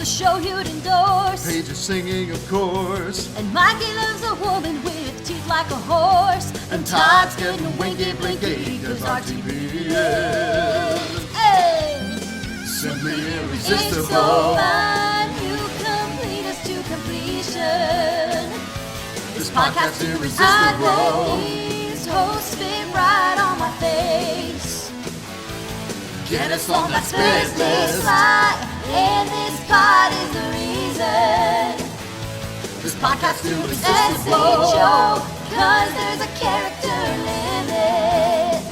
a show you'd endorse. Paige is singing, of course. And Mikey loves a woman with teeth like a horse. And Todd's getting winky blinky because RTV is Simply It's irresistible. so fun, you complete us to completion. This podcast irresistible. I these hosts fit right on my face. Get us on that Space space list. and this pod is the reason. This podcast S-H-O, irresistible. cause there's a character limit.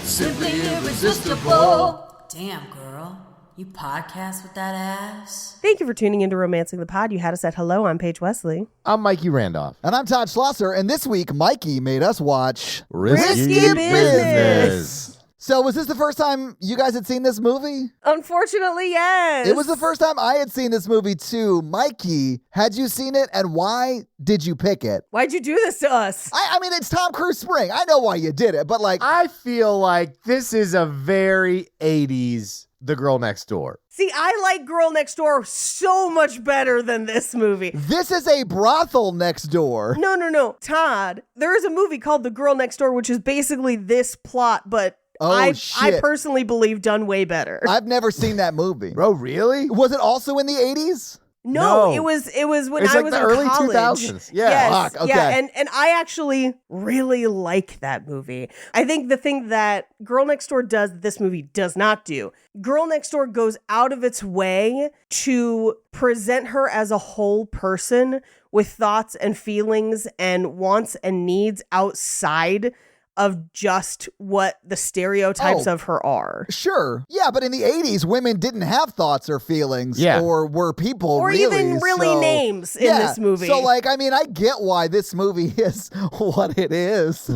Simply irresistible. Damn, girl. You podcast with that ass? Thank you for tuning into Romancing the Pod. You had us at hello. I'm Paige Wesley. I'm Mikey Randolph. And I'm Todd Schlosser, and this week, Mikey made us watch Risky Business. So was this the first time you guys had seen this movie? Unfortunately, yes. It was the first time I had seen this movie, too. Mikey, had you seen it, and why did you pick it? Why'd you do this to us? I mean, it's Tom Cruise Spring. I know why you did it, but like... I feel like this is a very 80s The Girl Next Door. See, I like Girl Next Door so much better than this movie. This is a brothel next door. No. Todd, there is a movie called The Girl Next Door, which is basically this plot, but I personally believe done way better. I've never seen that movie. Bro, really? Was it also in the 80s? No, No. it was when It's I like was the in early college. 2000s. Yeah. Yes, Fuck, okay. yeah, and I actually really like that movie. I think the thing that Girl Next Door does that this movie does not do, Girl Next Door goes out of its way to present her as a whole person with thoughts and feelings and wants and needs outside of just what the stereotypes of her are. Sure. Yeah, but in the 80s, women didn't have thoughts or feelings or were people Or really. even really so, names in this movie. So, like, I mean, I get why this movie is what it is.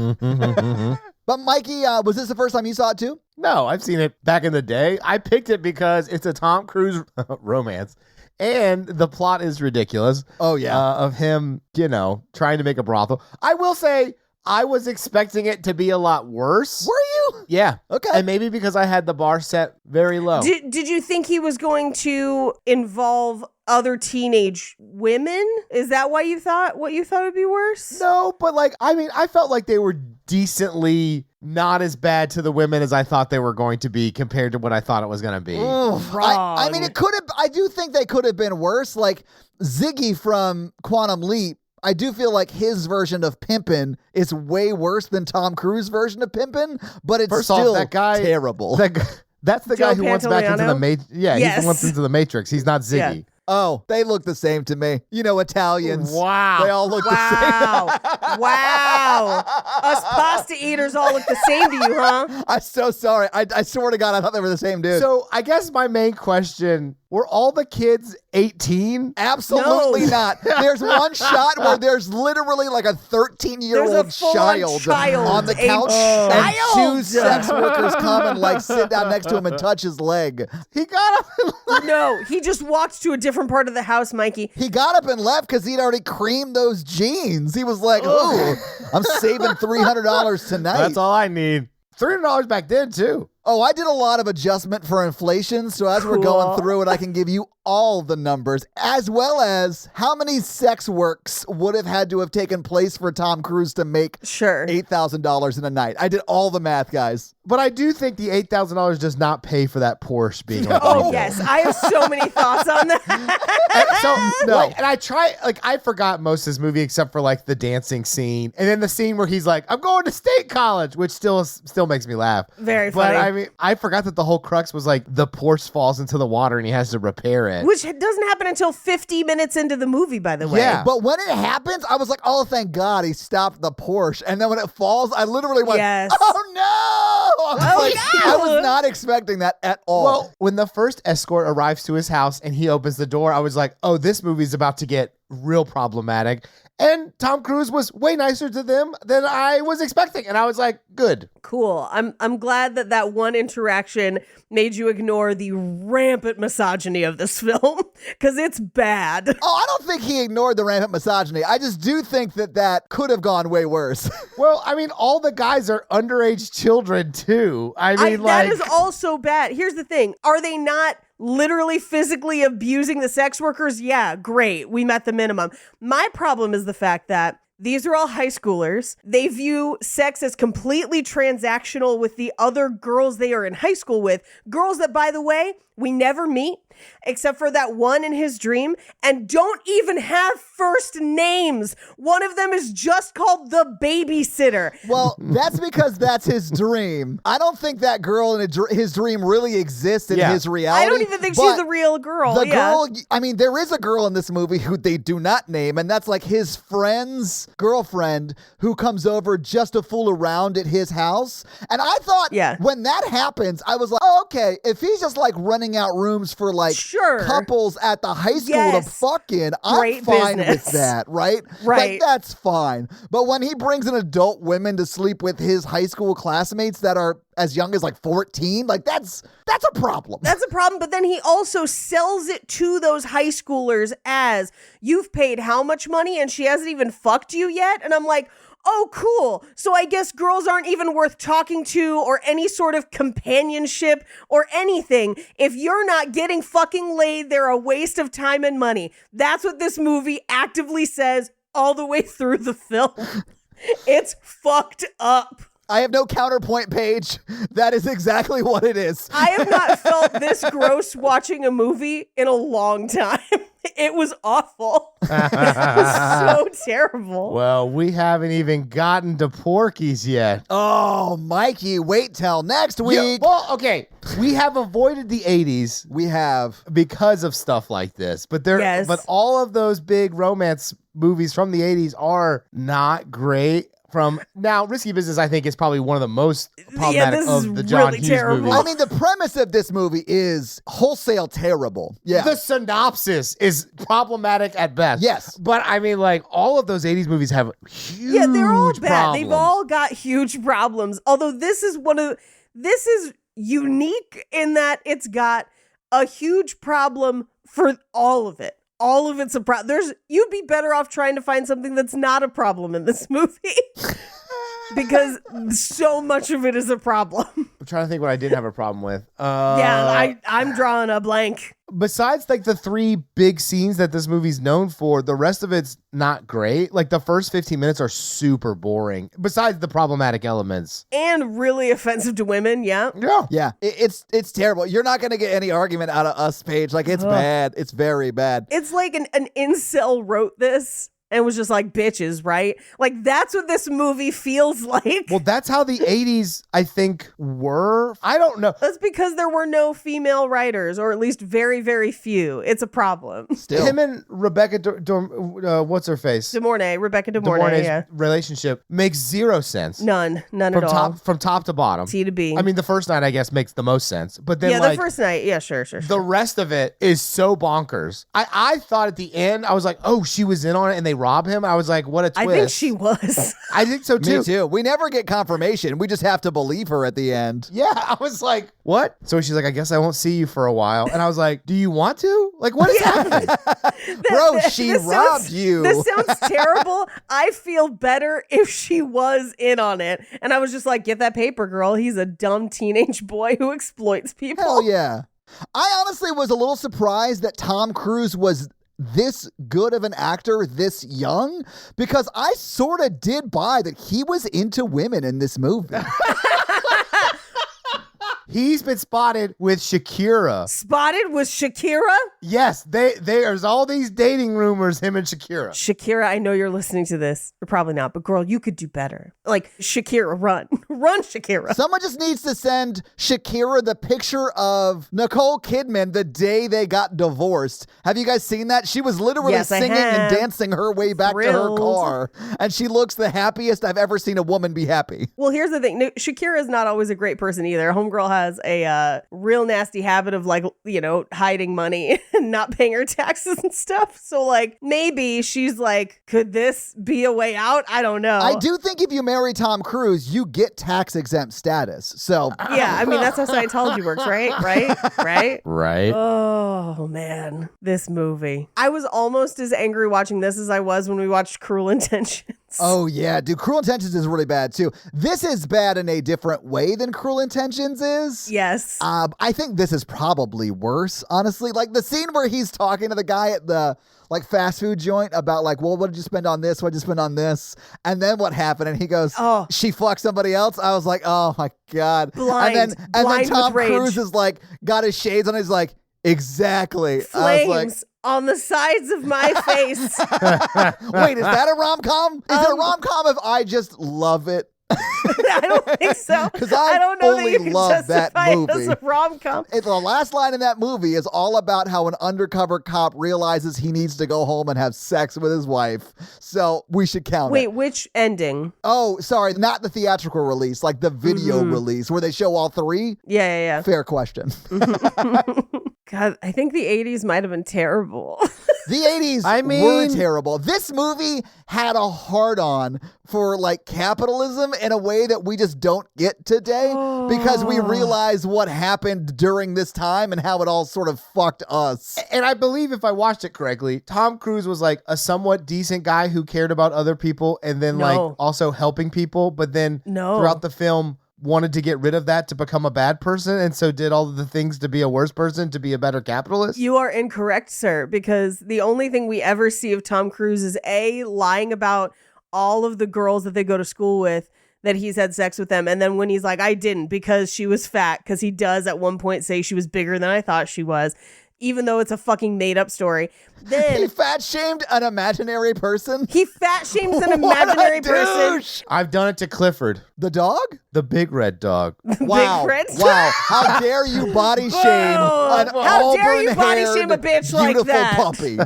But Mikey, was this the first time you saw it too? No, I've seen it back in the day. I picked it because it's a Tom Cruise romance. And the plot is ridiculous. Oh, yeah. Of him, trying to make a brothel. I will say, I was expecting it to be a lot worse. Were you? Yeah. Okay. And maybe because I had the bar set very low. Did you think he was going to involve other teenage women? Is that why you thought would be worse? No, but I felt like they were decently not as bad to the women as I thought they were going to be compared to what I thought it was going to be. I mean, I do think they could have been worse. Like Ziggy from Quantum Leap, I do feel like his version of Pimpin' is way worse than Tom Cruise's version of Pimpin', but it's still that guy, terrible. That's the guy who wants back into the Matrix. Yeah, Yes. he wants into the Matrix. He's not Ziggy. Yeah. Oh, they look the same to me. You know, Italians. Wow. They all look the same. Wow. Us pasta eaters all look the same to you, huh? I'm so sorry. I swear to God, I thought they were the same dude. So I guess my main question, were all the kids 18? Absolutely No. not. There's one shot where there's literally like a 13-year-old There's a full-on child. on the A couch, and child. two sex workers come and like sit down next to him and touch his leg. He got up and left. No, he just walked to a different part of the house, Mikey. He got up and left because he'd already creamed those jeans. He was like, "Ooh, I'm saving $300 tonight." That's all I need. $300 back then, too. Oh, I did a lot of adjustment for inflation, so as we're going through it, I can give you all the numbers, as well as how many sex works would have had to have taken place for Tom Cruise to make $8,000 in a night. I did all the math, guys. But I do think the $8,000 does not pay for that Porsche being Oh, yes. I have so many thoughts on that. And I forgot most of this movie except for like the dancing scene. And then the scene where he's like, I'm going to state college, which still makes me laugh. Very funny. But I mean, I forgot that the whole crux was like the Porsche falls into the water and he has to repair it. Which doesn't happen until 50 minutes into the movie, by the way. Yeah. But when it happens, I was like, oh, thank God he stopped the Porsche. And then when it falls, I literally went, oh, no. I was not expecting that at all. Well, when the first escort arrives to his house and he opens the door, I was like, oh, this movie's about to get real problematic. And Tom Cruise was way nicer to them than I was expecting. And I was like, good. Cool. I'm glad that one interaction made you ignore the rampant misogyny of this film, because it's bad. Oh, I don't think he ignored the rampant misogyny. I just do think that could have gone way worse. Well, I mean, all the guys are underage children, too. I mean, that is also bad. Here's the thing. Are they not literally physically abusing the sex workers, yeah, great. We met the minimum. My problem is the fact that these are all high schoolers. They view sex as completely transactional with the other girls they are in high school with. Girls that, by the way, we never meet except for that one in his dream and don't even have first names. One of them is just called the babysitter. Well, that's because that's his dream. I don't think that girl in his dream really exists in his reality. I don't even think she's the real girl. The girl, I mean, there is a girl in this movie who they do not name, and that's like his friend's girlfriend who comes over just to fool around at his house. And I thought when that happens, I was like, oh, okay, if he's just like running out rooms for like couples at the high school to fuck in, I'm fine with that, right? Like, that's fine. But when he brings in adult women to sleep with his high school classmates that are as young as like 14, like that's a problem. That's a problem. But then he also sells it to those high schoolers as, you've paid how much money and she hasn't even fucked you yet? And I'm like, oh, cool. So I guess girls aren't even worth talking to or any sort of companionship or anything. If you're not getting fucking laid, they're a waste of time and money. That's what this movie actively says all the way through the film. It's fucked up. I have no counterpoint page. That is exactly what it is. I have not felt this gross watching a movie in a long time. It was awful. It was so terrible. Well, we haven't even gotten to Porky's yet. Oh, Mikey, wait till next week. Yeah, well, okay. We have avoided the 80s. We have. Because of stuff like this. But but all of those big romance movies from the 80s are not great. From now, Risky Business, I think, is probably one of the most problematic of the John Hughes movies. I mean, the premise of this movie is wholesale terrible. Yeah. The synopsis is problematic at best. Yes. But I mean, like, all of those 80s movies have huge they're all bad. problems. They've all got huge problems. Although this is unique in that it's got a huge problem for all of it. All of it's a problem. You'd be better off trying to find something that's not a problem in this movie. Because so much of it is a problem. I'm trying to think what I didn't have a problem with. I'm drawing a blank. Besides, like, the three big scenes that this movie's known for, the rest of it's not great. Like, the first 15 minutes are super boring, besides the problematic elements. And really offensive to women, yeah. It's terrible. You're not going to get any argument out of us, Paige. Like, it's bad. It's very bad. It's like an incel wrote this and was just like, bitches, right? Like, that's what this movie feels like. Well, that's how the 80s, I think, were. I don't know. That's because there were no female writers, or at least very, very few. It's a problem. Still. Him and Rebecca, what's her face? Rebecca De Mornay's relationship makes zero sense. None at all. From top to bottom. T to B. I mean, the first night, I guess, makes the most sense. But then, the first night, sure. The rest of it is so bonkers. I thought at the end, I was like, oh, she was in on it and they rob him. I was like, what a twist. I think she was. I think so too. Me too. We never get confirmation. We just have to believe her at the end. Yeah, I was like, what? So she's like, I guess I won't see you for a while. And I was like, do you want to? Like, what is happening? Bro, she robbed you. This sounds terrible. I feel better if she was in on it. And I was just like, get that paper, girl. He's a dumb teenage boy who exploits people. Hell yeah. I honestly was a little surprised that Tom Cruise was this good of an actor this young, because I sort of did buy that he was into women in this movie. He's been spotted with Shakira. Spotted with Shakira? Yes, there's all these dating rumors, him and Shakira. Shakira, I know you're listening to this. You're probably not, but girl, you could do better. Like, Shakira, run. Run, Shakira. Someone just needs to send Shakira the picture of Nicole Kidman the day they got divorced. Have you guys seen that? She was literally singing and dancing her way back to her car. And she looks the happiest I've ever seen a woman be happy. Well, here's the thing. Shakira is not always a great person either. Homegirl has a real nasty habit of, like, hiding money and not paying her taxes and stuff. So, like, maybe she's like, could this be a way out? I don't know. I do think if you marry Tom Cruise, you get tax exempt status. So yeah, I mean, that's how Scientology works, right? Right. Oh man, this movie. I was almost as angry watching this as I was when we watched Cruel Intentions. Oh, yeah. Dude, Cruel Intentions is really bad, too. This is bad in a different way than Cruel Intentions is. Yes. I think this is probably worse, honestly. Like the scene where he's talking to the guy at the fast food joint about well, what did you spend on this? What did you spend on this? And then what happened? And he goes, she fucked somebody else. I was like, oh my God. Blind. And then Tom with rage. Cruise is got his shades on. He's like, exactly. I was Flames on the sides of my face. wait, is that a rom-com? Is it a rom-com if I just love it? I don't think so. Because I don't know that fully you can love that justify it movie. as a rom-com. The last line in that movie is all about how an undercover cop realizes he needs to go home and have sex with his wife. So we should count it. Wait, which ending? Oh, sorry, not the theatrical release, like the video release where they show all three? Yeah. Fair question. God, I think the 80s might have been terrible. The 80s were terrible. This movie had a hard-on for capitalism in a way that we just don't get today because we realize what happened during this time and how it all sort of fucked us. And I believe if I watched it correctly, Tom Cruise was a somewhat decent guy who cared about other people and then also helping people, but then throughout the film wanted to get rid of that to become a bad person, and so did all of the things to be a worse person, to be a better capitalist? You are incorrect, sir, because the only thing we ever see of Tom Cruise is lying about all of the girls that they go to school with, that he's had sex with them, and then when he's like, I didn't because she was fat, because he does at one point say she was bigger than I thought she was, even though it's a fucking made-up story. Then he fat-shamed an imaginary person? He fat-shames an imaginary person. I've done it to Clifford. The dog? The big red dog. Wow. Big red Wow. How dare you body shame an How dare you body auburn-haired, shame a bitch like beautiful that? puppy.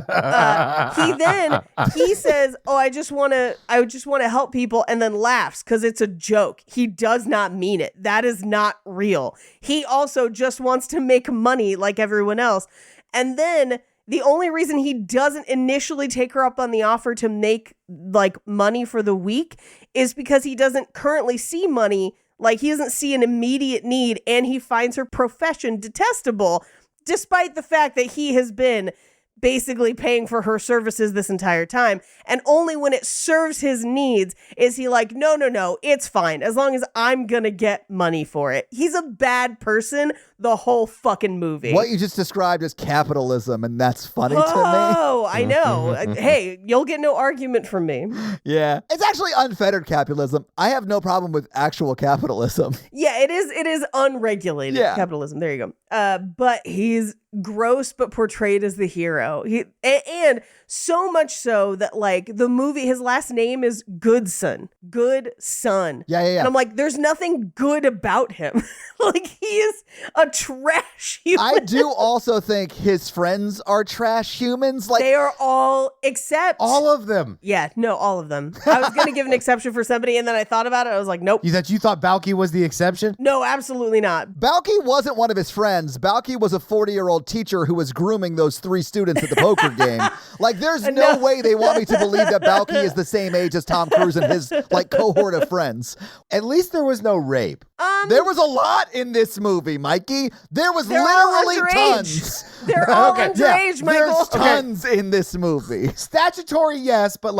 He says, I just want to help people, and then laughs because it's a joke. He does not mean it. That is not real. He also just wants to make money like everyone else. And then the only reason he doesn't initially take her up on the offer to make money for the week is because he doesn't currently see money. He doesn't see an immediate need, and he finds her profession detestable, despite the fact that he has been basically paying for her services this entire time. And only when it serves his needs is he no, it's fine. As long as I'm going to get money for it. He's a bad person the whole fucking movie. What you just described is capitalism, and that's funny to me. Oh, I know. Hey, you'll get no argument from me. Yeah. It's actually unfettered capitalism. I have no problem with actual capitalism. Yeah, it is unregulated capitalism. There you go. But he's gross but portrayed as the hero. And so much so that the movie, his last name is Goodson. Good son. Yeah. And I'm like, there's nothing good about him. He is a trash human. I do also think his friends are trash humans. They are all except all of them. Yeah, no, all of them. I was going to give an exception for somebody, and then I thought about it. I was like, nope. You thought Balky was the exception? No, absolutely not. Balky wasn't one of his friends. Balky was a 40-year-old teacher who was grooming those 3 students at the poker game. There's no way they want me to believe that Balky is the same age as Tom Cruise and his cohort of friends. At least there was no rape. There was a lot in this movie, Mikey. There was literally tons. They're all underage, Michael. There's tons in this movie. Statutory, yes, but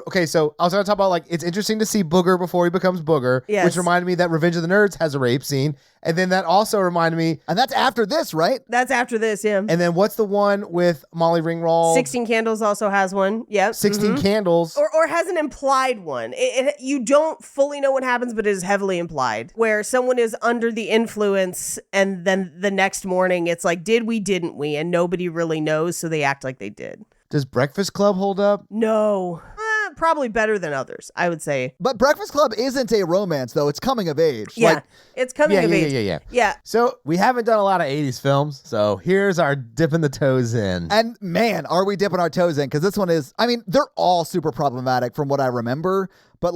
okay, so I was going to talk about it's interesting to see Booger before he becomes Booger, which reminded me that Revenge of the Nerds has a rape scene. And then that also reminded me. And that's after this, right? That's after this, yeah. And then what's the one with Molly Ringwald? 16 Candles also has one. Yep. 16 Candles. Or has an implied one. You don't fully know what happens, but it is heavily implied. Where someone is under the influence and then the next morning it's did we, didn't we? And nobody really knows, so they act like they did. Does Breakfast Club hold up? No. Probably better than others, I would say. But Breakfast Club isn't a romance, though. It's coming of age. Yeah, it's coming of age. Yeah. So we haven't done a lot of 80s films, so here's our dipping the toes in. And man, are we dipping our toes in? Because this one is, they're all super problematic from what I remember, but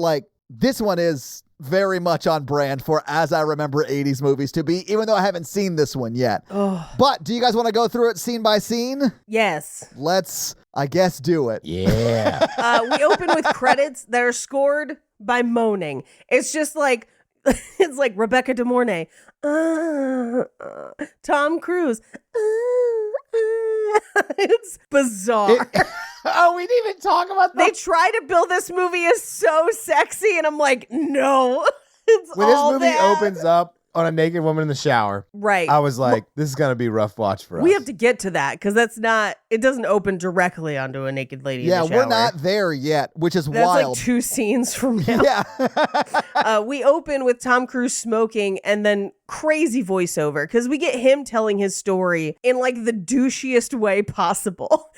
this one is very much on brand for as I remember 80s movies to be, even though I haven't seen this one yet. But do you guys want to go through it scene by scene? Yes. Let's, I guess, do it. Yeah. We open with credits that are scored by moaning. It's just it's like Rebecca De Mornay. Tom Cruise. It's bizarre. Oh, we didn't even talk about They that. try to build this movie as so sexy, and I'm like, no. It's When this all movie bad. opens up on a naked woman in the shower, Right. I was like, this is going to be a rough watch for us. We have to get to that because it doesn't open directly onto a naked lady. Yeah, in the shower. we're not there yet, which is That's wild. like 2 scenes from now. Yeah. We open with Tom Cruise smoking and then crazy voiceover because we get him telling his story in like the douchiest way possible.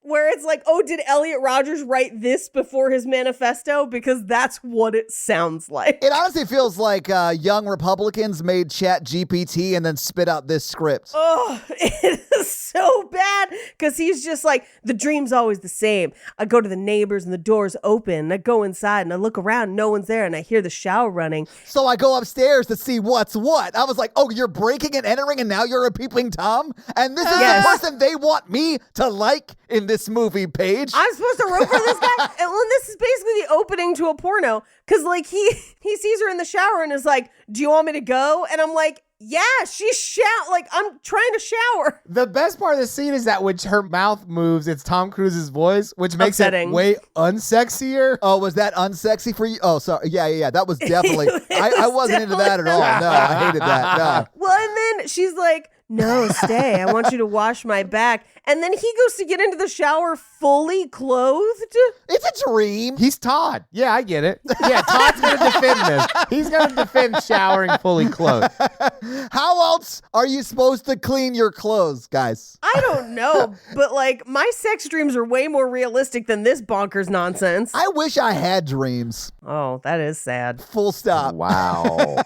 Where it's like, oh, did Elliot Rodgers write this before his manifesto? Because that's what it sounds like. It honestly feels like young Republicans made Chat GPT and then spit out this script. Oh, it is so bad because he's just like, the dream's always the same. I go to the neighbors and the door's open. And I go inside and I look around, no one's there, and I hear the shower running. So I go upstairs to see what's what. I was like, oh, you're breaking and entering and now you're a peeping Tom? And this is Yes. the person they want me to like in this movie, Paige. I'm supposed to root for this guy? And well, this is basically the opening to a porno because like he sees her in the shower and is like, do you want me to go? And I'm like, yeah, she's like, I'm trying to shower. The best part of the scene is that when her mouth moves, it's Tom Cruise's voice, which makes Upsetting. it way unsexier. Oh, was that unsexy for you? Oh, sorry. Yeah. That was definitely. It I was wasn't into that at all. No, I hated that. No. Well, and then she's like, no, stay. I want you to wash my back. And then he goes to get into the shower fully clothed. It's a dream. He's Todd. Yeah, I get it. Yeah, Todd's going to defend this. He's going to defend showering fully clothed. How else are you supposed to clean your clothes, guys? I don't know, but like my sex dreams are way more realistic than this bonkers nonsense. I wish I had dreams. Oh, that is sad. Full stop. Wow.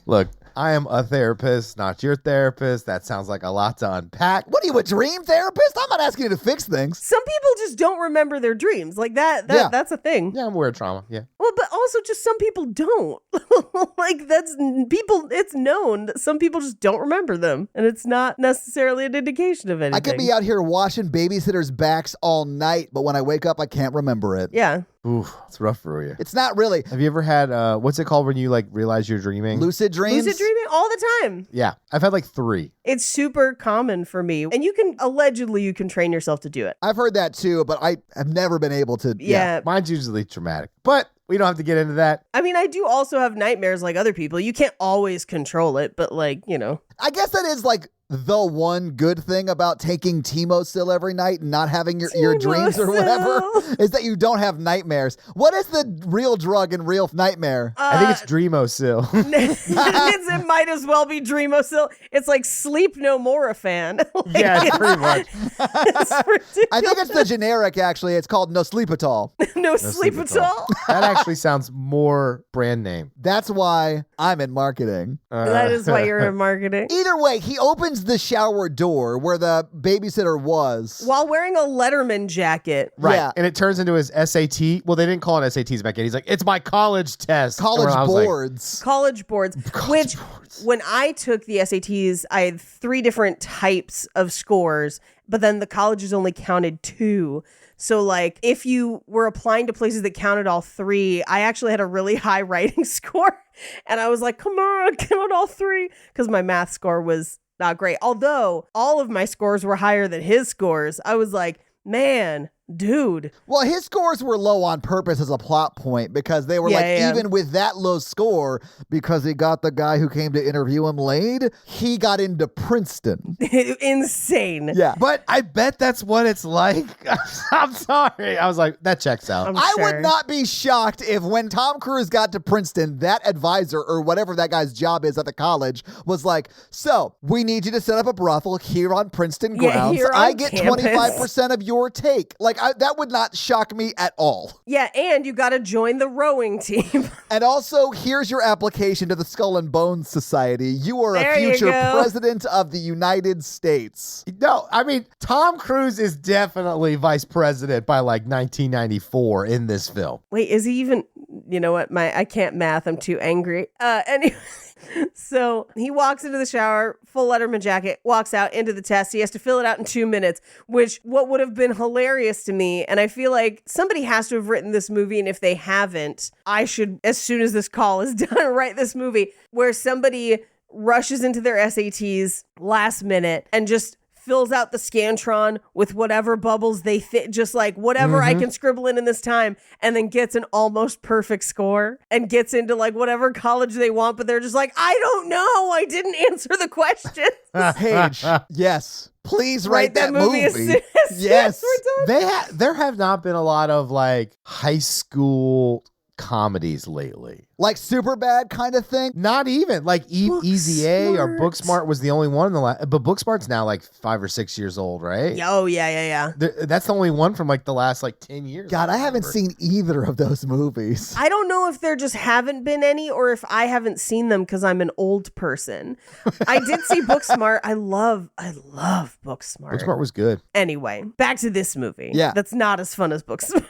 Look, I am a therapist, not your therapist. That sounds like a lot to unpack. What are you, a dream therapist? I'm not asking you to fix things. Some people just don't remember their dreams. Like that Yeah. that's a thing. Yeah, I'm aware of trauma. Yeah. Well, but also just some people don't. Like it's known that some people just don't remember them. And it's not necessarily an indication of anything. I could be out here washing babysitters' backs all night, but when I wake up, I can't remember it. Yeah. Oof, it's rough for you. It's not really. Have you ever had, what's it called when you like realize you're dreaming? Lucid dreams? Lucid dreaming all the time. Yeah, I've had like 3. It's super common for me. And you can train yourself to do it. I've heard that too, but I have never been able to. Yeah. Mine's usually traumatic, but we don't have to get into that. I mean, I do also have nightmares like other people. You can't always control it, but like, you know. I guess that is like the one good thing about taking Timo-Sil every night and not having your dreams or whatever is that you don't have nightmares. What is the real drug in real nightmare? I think it's Dreamo-Sil. It might as well be Dreamo-Sil. It's like Sleep No More a fan. Yeah, it's pretty much. It's ridiculous. I think it's the generic, actually. It's called No Sleep At All. No sleep at all. That actually sounds more brand name. That's why I'm in marketing. That is why you're in marketing. Either way, he opens the shower door where the babysitter was. While wearing a Letterman jacket. Right. Yeah. And it turns into his SAT. Well, they didn't call it SATs back then. He's like, it's my college test. College And I was like, boards. College boards, which when I took the SATs, I had 3 different types of scores, but then the colleges only counted 2. So like if you were applying to places that counted all 3, I actually had a really high writing score. And I was like, come on, count all 3. Because my math score was not great. Although all of my scores were higher than his scores. I was like, man, dude. Well, his scores were low on purpose as a plot point because they were even with that low score, because he got the guy who came to interview him laid, he got into Princeton. Insane. Yeah. But I bet that's what it's like. I'm sorry. I was like, that checks out. I Sure. would not be shocked if when Tom Cruise got to Princeton, that advisor or whatever that guy's job is at the college was like, so we need you to set up a brothel here on Princeton Yeah, grounds. here on I get campus. 25% of your take. Like that would not shock me at all. Yeah, and you got to join the rowing team. And also, here's your application to the Skull and Bones Society. You are There a you future go. president of the United States. No, I mean, Tom Cruise is definitely vice president by like 1994 in this film. Wait, is he even, you know what? I can't math. I'm too angry. Anyway, so he walks into the shower, full Letterman jacket, walks out into the test. He has to fill it out in 2 minutes, which what would have been hilarious to me. And I feel like somebody has to have written this movie. And if they haven't, I should, as soon as this call is done, write this movie where somebody rushes into their SATs last minute and just fills out the Scantron with whatever bubbles they fit, just like whatever I can scribble in this time, and then gets an almost perfect score and gets into like whatever college they want, but they're just like, I don't know. I didn't answer the question. Paige, yes. Please write that movie. as soon as Yes. we're done. There have not been a lot of like high school comedies lately. Like Superbad kind of thing. Not even like Easy A or Booksmart. Booksmart was the only one in the last, but Booksmart's now like 5 or 6 years old, right? Oh, yeah. That's the only one from like the last like 10 years. God, I haven't seen either of those movies. I don't know if there just haven't been any or if I haven't seen them because I'm an old person. I did see Booksmart. I love Booksmart. Booksmart was good. Anyway, back to this movie. Yeah. That's not as fun as Booksmart.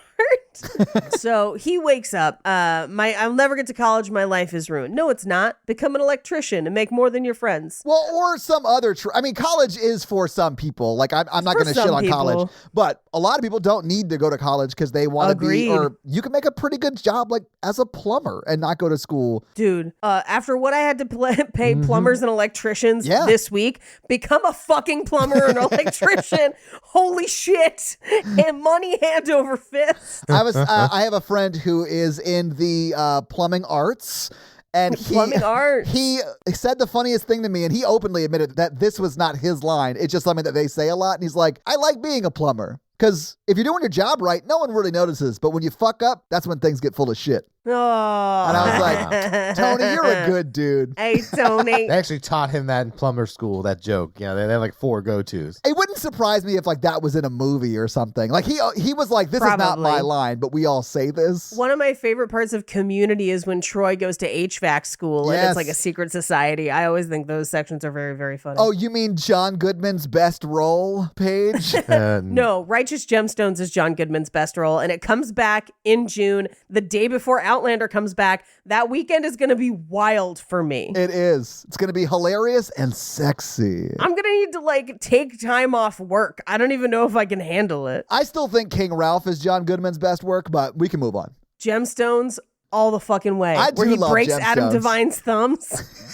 So he wakes up. I'll never get to college. My life is ruined. No, it's not. Become an electrician and make more than your friends. Well, or some other. College is for some people. Like, I'm not For going to shit some on college, people. but a lot of people don't need to go to college because they want to be, Agreed. or you can make a pretty good job, like as a plumber and not go to school. Dude, after what I had to pay plumbers and electricians Yeah. this week, become a fucking plumber and electrician. Holy shit. And money hand over fist. I have a friend who is in the plumbing arts. And Plumbing arts. he said the funniest thing to me, and he openly admitted that this was not his line. It's just something that they say a lot. And he's like, I like being a plumber. Because if you're doing your job right, no one really notices. But when you fuck up, that's when things get full of shit. Oh. And I was like, Tony, you're a good dude. Hey, Tony. They actually taught him that in plumber school, that joke. You know, they have like 4 go-tos. It wouldn't surprise me if like that was in a movie or something. Like he was like, this is not Probably. my line, but we all say this. One of my favorite parts of Community is when Troy goes to HVAC school and Yes. it's like a secret society. I always think those sections are very, very funny. Oh, you mean John Goodman's best role, Paige? No, Righteous Gemstones is John Goodman's best role, and it comes back in June, the day before Outlander comes back. That weekend is going to be wild for me. It is. It's going to be hilarious and sexy. I'm going to need to like take time off work. I don't even know if I can handle it. I still think King Ralph is John Goodman's best work, but we can move on. Gemstones all the fucking way. I where do he love breaks Adam Gemstones. Devine's thumbs.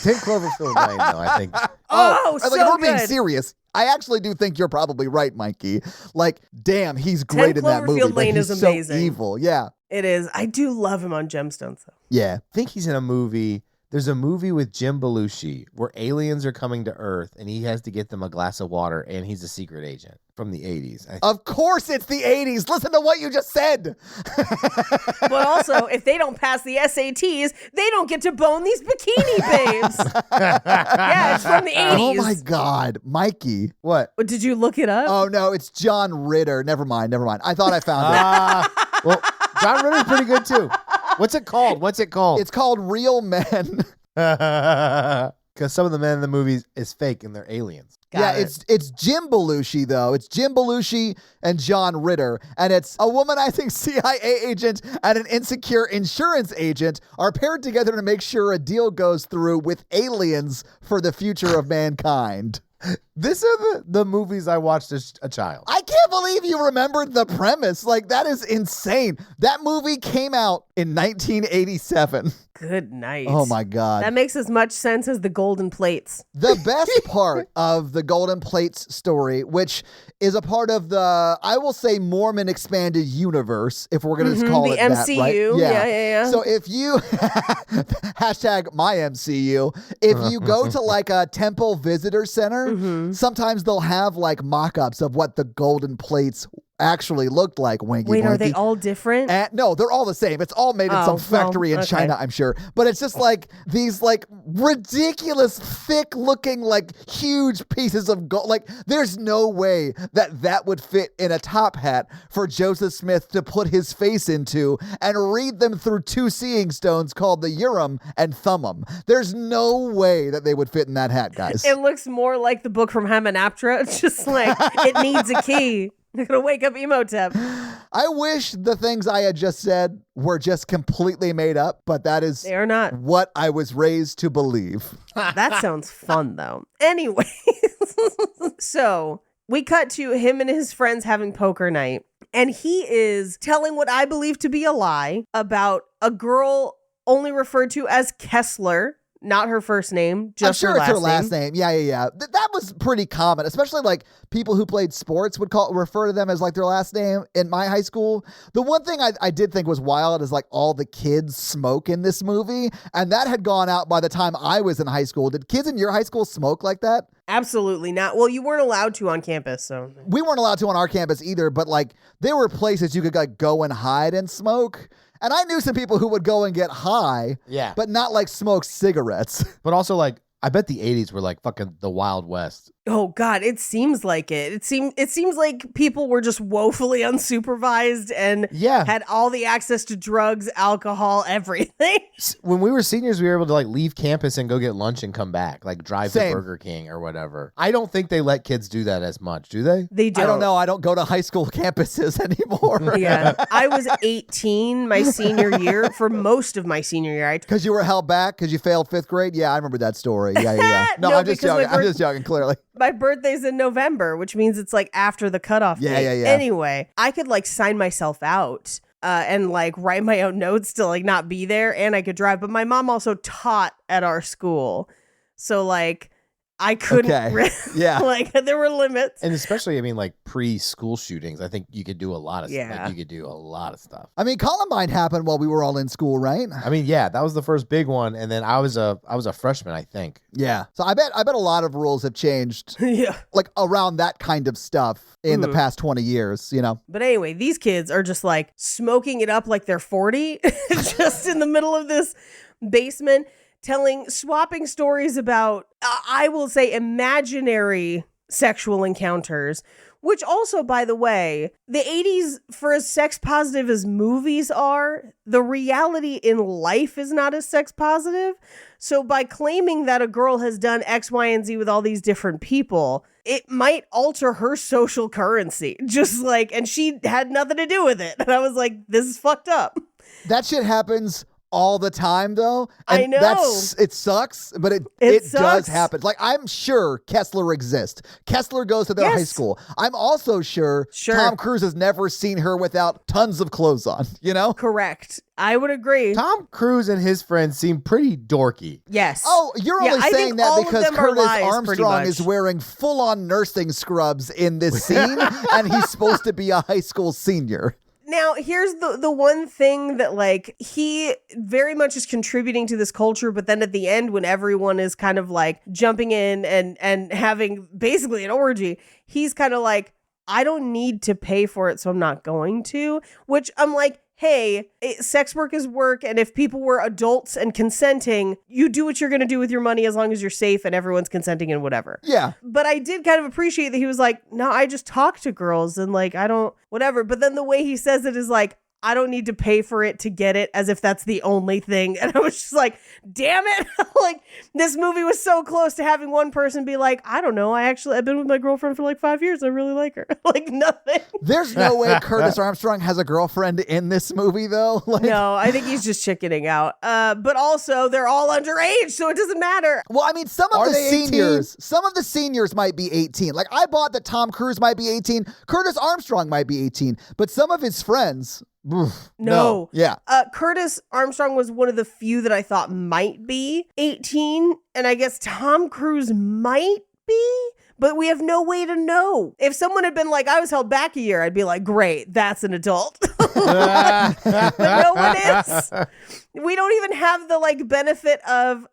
10 Cloverfield Lane, though, I think. Oh, like, so if we're being good. serious, I actually do think you're probably right, Mikey. Like, damn, he's great in that movie. Cloverfield but Lane he's is so amazing. evil. Yeah. It is. I do love him on Gemstones, though. Yeah. I think he's in a movie. There's a movie with Jim Belushi where aliens are coming to Earth and he has to get them a glass of water and he's a secret agent from the 80s. Of course it's the 80s. Listen to what you just said. But also, if they don't pass the SATs, they don't get to bone these bikini babes. Yeah, it's from the 80s. Oh my God, Mikey. What? Did you look it up? Oh no, it's John Ritter. Never mind. I thought I found it. Well, John Ritter's pretty good too. What's it called? It's called Real Men. Because some of the men in the movies is fake and they're aliens. Got it. It's Jim Belushi though. It's Jim Belushi and John Ritter, and it's a womanizing CIA agent and an insecure insurance agent are paired together to make sure a deal goes through with aliens for the future of mankind. These are the movies I watched as a child. I can't believe you remembered the premise. Like, that is insane. That movie came out in 1987. Good night. Oh my God. That makes as much sense as the golden plates. The best part of the Golden Plates story, which is a part of the, I will say, Mormon expanded universe, if we're going to call the it that, MCU. right? Yeah. So if you, hashtag my MCU, if you go to like a temple visitor center, sometimes they'll have like mock-ups of what the Golden Plates actually looked like. Winky Wait, are they Blinky. all different? No, they're all the same. It's all made in Oh, some factory well, in okay. China, I'm sure. But it's just like these like ridiculous, thick looking, like huge pieces of gold. Like there's no way that would fit in a top hat for Joseph Smith to put his face into and read them through 2 seeing stones called the Urim and Thummim. There's no way that they would fit in that hat, guys. It looks more like the book from Hamunaptra. It's just like, it needs a key. You're going to wake up Emotep. I wish the things I had just said were just completely made up, but that is They are not. what I was raised to believe. That sounds fun, though. Anyway, so we cut to him and his friends having poker night, and he is telling what I believe to be a lie about a girl only referred to as Kessler not her first name, I'm just sure her it's her last last name. Yeah. That was pretty common, especially like people who played sports would refer to them as like their last name in my high school. The one thing I did think was wild is like all the kids smoke in this movie, and that had gone out by the time I was in high school. Did kids in your high school smoke like that? Absolutely not. Well, you weren't allowed to on campus, so. We weren't allowed to on our campus either, but like there were places you could like go and hide and smoke. And I knew some people who would go and get high, but not like smoke cigarettes. But also like, I bet the 80s were like fucking the Wild West. Oh God, it seems like it. It seems like people were just woefully unsupervised and had all the access to drugs, alcohol, everything. When we were seniors, we were able to like leave campus and go get lunch and come back, like drive Same. to Burger King or whatever. I don't think they let kids do that as much, do they? They don't. I don't know. I don't go to high school campuses anymore. Yeah, I was 18 my senior year. For most of my senior year, Because you were held back because you failed 5th grade? Yeah, I remember that story. Yeah. No, No, I'm just because joking. I'm just joking, clearly. my birthday's in November, which means it's like after the cutoff date. Yeah. Anyway, I could like sign myself out and like write my own notes to like not be there, and I could drive. But my mom also taught at our school, so like I couldn't. Okay. Yeah. Like there were limits. And especially, I mean, like pre-school shootings, I think you could do a lot of stuff. Yeah. Like, you could do a lot of stuff. I mean, Columbine happened while we were all in school, right? I mean, yeah, that was the first big one, and then I was a freshman, I think. Yeah. So I bet a lot of rules have changed, Yeah. like around that kind of stuff in the past 20 years. You know. But anyway, these kids are just like smoking it up like they're 40, just in the middle of this basement, swapping stories about, I will say, imaginary sexual encounters, which also, by the way, the 80s, for as sex positive as movies are, the reality in life is not as sex positive. So by claiming that a girl has done X, Y, and Z with all these different people, it might alter her social currency. Just like, and she had nothing to do with it. And I was like, this is fucked up. That shit happens all the time, though. I know. It sucks, but it sucks. does happen. Like, I'm sure Kessler exists. Kessler goes to their Yes. high school. I'm also sure Tom Cruise has never seen her without tons of clothes on, you know? Correct. I would agree. Tom Cruise and his friends seem pretty dorky. Yes. Oh, you're Yeah, only I saying think that all of because them are Curtis lies, pretty Armstrong much. is wearing full-on nursing scrubs in this scene, and he's supposed to be a high school senior. Now, here's the one thing that, like, he very much is contributing to this culture, but then at the end, when everyone is kind of, like, jumping in and having basically an orgy, he's kind of like, I don't need to pay for it, so I'm not going to, which I'm like, hey, sex work is work, and if people were adults and consenting, you do what you're going to do with your money as long as you're safe and everyone's consenting and whatever. Yeah. But I did kind of appreciate that he was like, no, I just talk to girls and like, I don't, whatever. But then the way he says it is like, I don't need to pay for it to get it, as if that's the only thing. And I was just like, damn it. Like, this movie was so close to having one person be like, I don't know. I've been with my girlfriend for like 5 years. I really like her. Like, nothing. There's no way Curtis Armstrong has a girlfriend in this movie, though. Like, No, I think he's just chickening out. But also, they're all underage, so it doesn't matter. well, I mean, some of Are the they 18? seniors might be 18. Like, I bought that Tom Cruise might be 18. Curtis Armstrong might be 18. But some of his friends, No. Yeah. Curtis Armstrong was one of the few that I thought might be 18, and I guess Tom Cruise might be, but we have no way to know. If someone had been like, I was held back a year, I'd be like, great, that's an adult. But no one is. We don't even have the like benefit of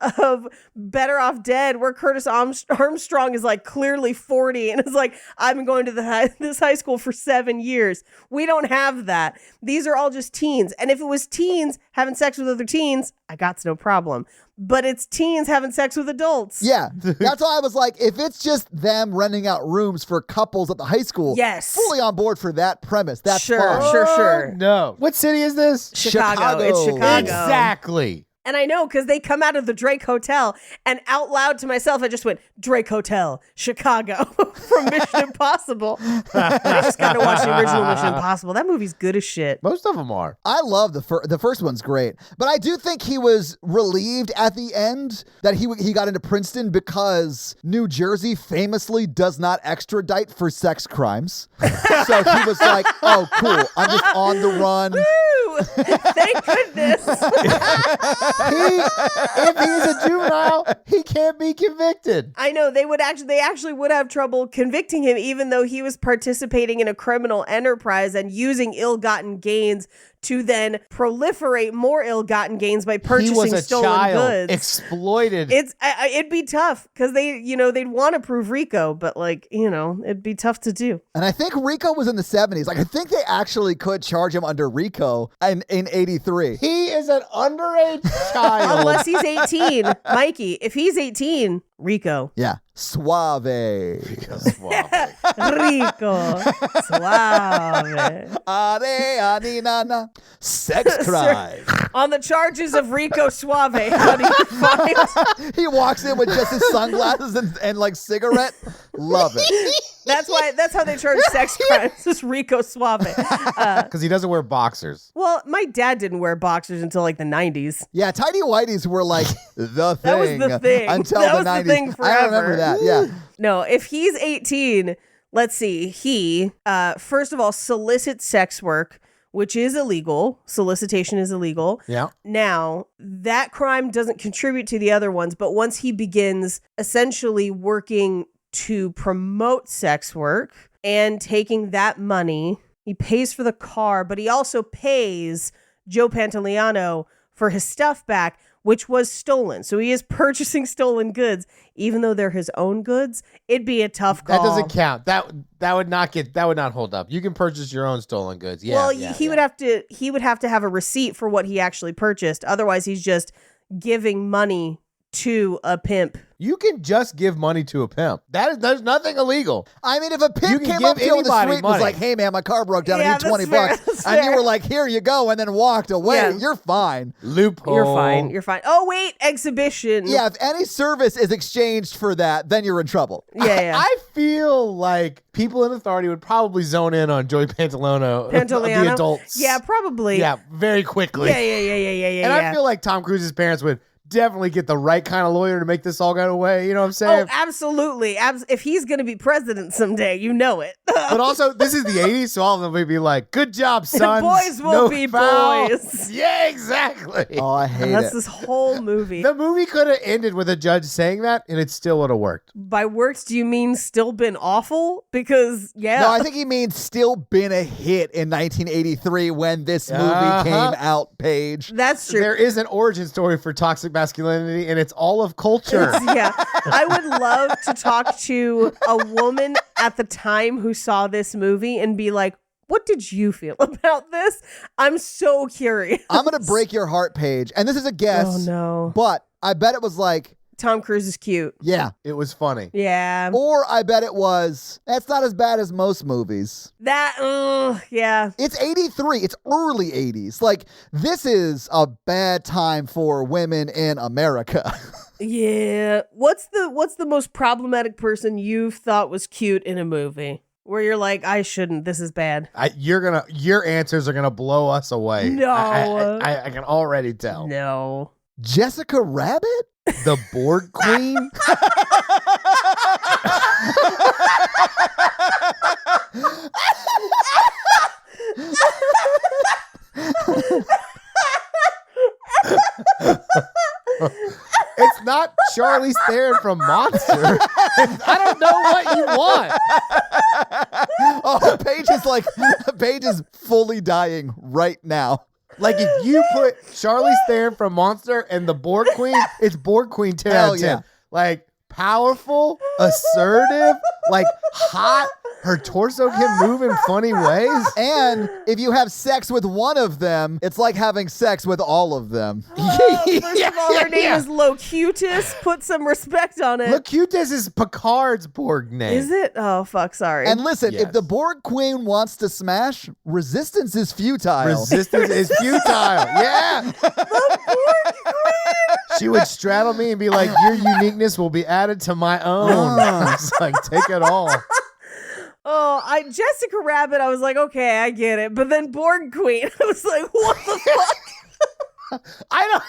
Better Off Dead, where Curtis Armstrong is like clearly 40 and is like, I've been going to this high school for 7 years. We don't have that. These are all just teens. And if it was teens having sex with other teens, I got no problem. But it's teens having sex with adults. Yeah. That's why I was like, if it's just them renting out rooms for couples at the high school, Yes. fully on board for that premise. That's Sure, fine. sure. No. What city is this? Chicago. It's Chicago. Exactly. And I know, because they come out of the Drake Hotel, and out loud to myself, I just went, Drake Hotel, Chicago, from Mission Impossible. I just got to watch the original Mission Impossible. That movie's good as shit. Most of them are. I love the first one's great, but I do think he was relieved at the end that he got into Princeton because New Jersey famously does not extradite for sex crimes. So he was like, "Oh, cool! I'm just on the run. Woo! Thank goodness. If he's a juvenile, he can't be convicted. I know they actually would have trouble convicting him, even though he was participating in a criminal enterprise and using ill-gotten gains to then proliferate more ill-gotten gains by purchasing He was a stolen child goods. exploited. It'd be tough because they'd want to prove Rico, but it'd be tough to do. And I think Rico was in the 70s. Like, I think they actually could charge him under Rico in 83. He is an underage child. Unless he's 18, Mikey. If he's 18, Rico. Yeah. Suave. Rico. Suave. Nana. Sex crime. On the charges of Rico Suave, how do you find? He walks in with just his sunglasses and like cigarette. Love it. That's how they charge sex crimes. Is Rico Suave. Because he doesn't wear boxers. Well, my dad didn't wear boxers until like the 90s. Yeah, tidy whities were like the thing. That was the thing. Until That the was the 90s. thing I remember forever. that. Yeah. No, if he's 18, let's see. He, first of all, solicits sex work, which is illegal. Solicitation is illegal. Yeah. Now, that crime doesn't contribute to the other ones, but once he begins essentially working to promote sex work and taking that money, he pays for the car, but he also pays Joe Pantoliano for his stuff back, which was stolen. So he is purchasing stolen goods, even though they're his own goods. It'd be a tough call. That doesn't count. That would not hold up. You can purchase your own stolen goods. Yeah. Well, yeah, he would have to have a receipt for what he actually purchased. Otherwise, he's just giving money to a pimp. You can just give money to a pimp. There's nothing illegal. I mean, if a You pimp can came up give to you on the anybody street and was money. like, hey, man, my car broke down. Yeah, I need 20 that's fair, bucks. that's And you fair. were like, here you go. And then walked away. Yeah. You're fine. Loophole. You're fine. Oh, wait, exhibition. Yeah, if any service is exchanged for that, then you're in trouble. Yeah. I feel like people in authority would probably zone in on Joey Pantoliano. Pantoliano? The adults. Yeah, probably. Yeah, very quickly. Yeah. And I feel like Tom Cruise's parents would definitely get the right kind of lawyer to make this all go away. You know what I'm saying? Oh, absolutely. If he's going to be president someday, you know it. But also, this is the 80s, so all of them would be like, good job, sons. Boys will No be foul." boys. Yeah, exactly. Oh, I hate That's it. this whole movie. The movie could have ended with a judge saying that, and it still would have worked. By works, do you mean still been awful? Because, yeah. No, I think he means still been a hit in 1983 when this movie Uh-huh. came out, Paige. That's true. There is an origin story for toxic masculinity, and it's all of culture. Yeah. I would love to talk to a woman at the time who saw this movie and be like, what did you feel about this? I'm so curious. I'm going to break your heart, Paige. And this is a guess. Oh, no. But I bet it was like, Tom Cruise is cute. yeah. It was funny. Yeah. Or I bet it was, that's not as bad as most movies. Yeah. It's 83. It's early 80s. Like, this is a bad time for women in America. Yeah. What's the most problematic person you've thought was cute in a movie? Where you're like, I shouldn't. This is bad. Your answers are gonna blow us away. No. I can already tell. No. Jessica Rabbit? The Board Queen. It's not Charlize Theron from Monster. I don't know what you want. Oh, Paige is fully dying right now. Like, if you put Charlize Theron from Monster and the Board Queen, it's Board Queen 10 out Hell of 10. yeah. Like, powerful, assertive, like hot. Her torso can move in funny ways. And if you have sex with one of them, it's like having sex with all of them. First of all, her name is Locutus. Put some respect on it. Locutus is Picard's Borg name. Is it? Oh, fuck. Sorry. And listen, Yes. if the Borg Queen wants to smash, resistance is futile. Resistance is futile. Yeah. She would straddle me and be like, your uniqueness will be added to my own. It's like, take it all. Jessica Rabbit, I was like, okay, I get it. But then Borg Queen, I was like, what the fuck?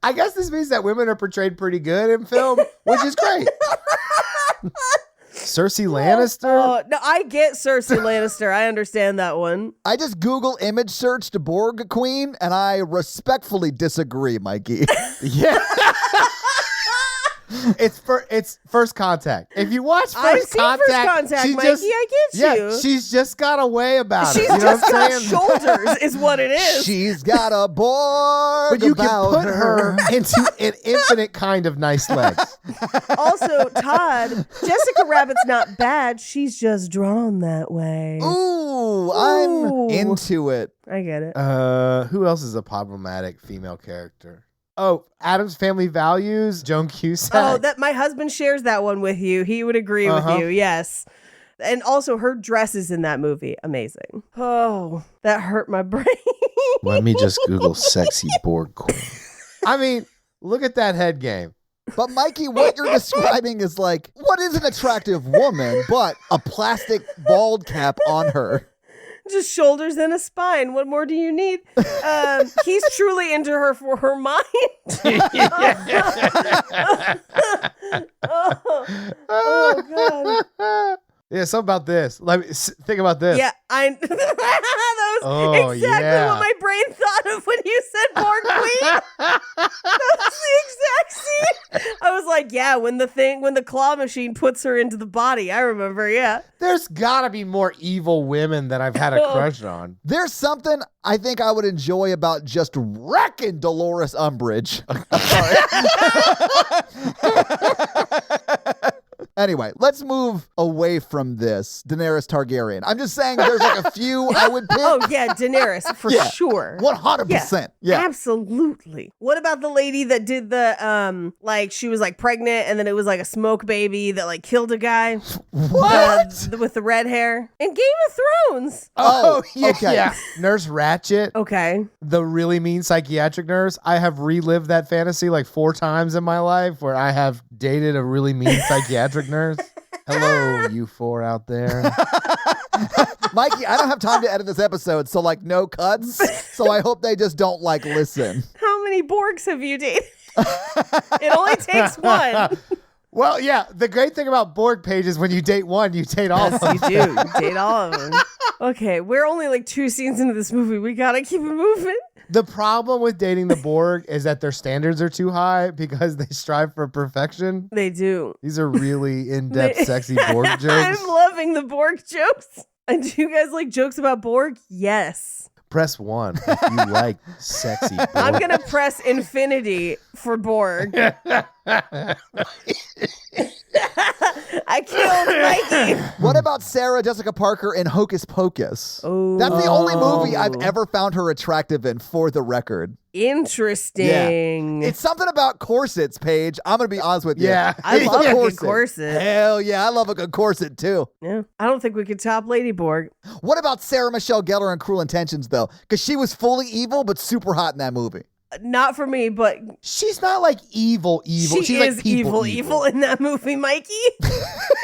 I guess this means that women are portrayed pretty good in film, which is great. Cersei Lannister? Oh, no, I get Cersei Lannister. I understand that one. I just Google image searched Borg Queen, and I respectfully disagree, Mikey. Yeah. It's First Contact. If you watch I've First seen Contact, First Contact, she Mikey, just, I get you. she's just got a way about She's it. You know just what I'm got saying? shoulders, is what it is. She's got a Borg But you can about put her into an infinite kind of nice legs. Also, Todd, Jessica Rabbit's not bad. She's just drawn that way. Ooh, Ooh. I'm into it. I get it. Who else is a problematic female character? Oh, Addams Family Values, Joan Cusack. Oh, that my husband shares that one with you. He would agree with you. Yes. And also her dresses in that movie, amazing. Oh, that hurt my brain. Let me just Google sexy Borg Queen. I mean, look at that head game. But Mikey, what you're describing is like, what is an attractive woman but a plastic bald cap on her? Just shoulders and a spine. What more do you need? He's truly into her for her mind. Oh, God. Yeah, something about this. Let me think about this. Yeah, that was exactly what my brain thought of when you said Borg Queen. That was the exact scene. I was like, yeah, when the claw machine puts her into the body. I remember, yeah. There's gotta be more evil women that I've had a crush on. There's something I think I would enjoy about just wrecking Dolores Umbridge. Anyway, let's move away from this Daenerys Targaryen. I'm just saying there's like a few I would pick. Oh, yeah, Daenerys, for sure. 100%. Yeah. Absolutely. What about the lady that did the, like, she was, like, pregnant, and then it was, like, a smoke baby that, like, killed a guy? What? With the red hair? In Game of Thrones. Oh, yeah, okay. yeah. Nurse Ratchet, Okay. the really mean psychiatric nurse. I have relived that fantasy like 4 times in my life where I have dated a really mean psychiatric nurse. Hello, you 4 out there. Mikey, I don't have time to edit this episode, so like no cuts. So I hope they just don't like listen. How many Borgs have you dated? It only takes one. Well, yeah, the great thing about Borg pages, when you date one, you date all of them. You do. You date all of them. Okay, we're only like 2 scenes into this movie. We gotta keep it moving. The problem with dating the Borg is that their standards are too high because they strive for perfection. They do. These are really in-depth, sexy Borg jokes. I'm loving the Borg jokes. And do you guys like jokes about Borg? Yes. Press 1 if you like sexy Borg. I'm going to press infinity for Borg. I killed Mikey. What about Sarah Jessica Parker in Hocus Pocus? Oh. That's the only movie I've ever found her attractive in, for the record. Interesting. It's something about corsets, Paige. I'm going to be honest with you. Yeah. I love a good Corset. corset. Hell yeah, I love a good corset too. Yeah. I don't think we could top Lady Borg. What about Sarah Michelle Gellar in Cruel Intentions, though? Because she was fully evil, but super hot in that movie. Not for me, but She's not like evil. she She's is like people evil in that movie, Mikey.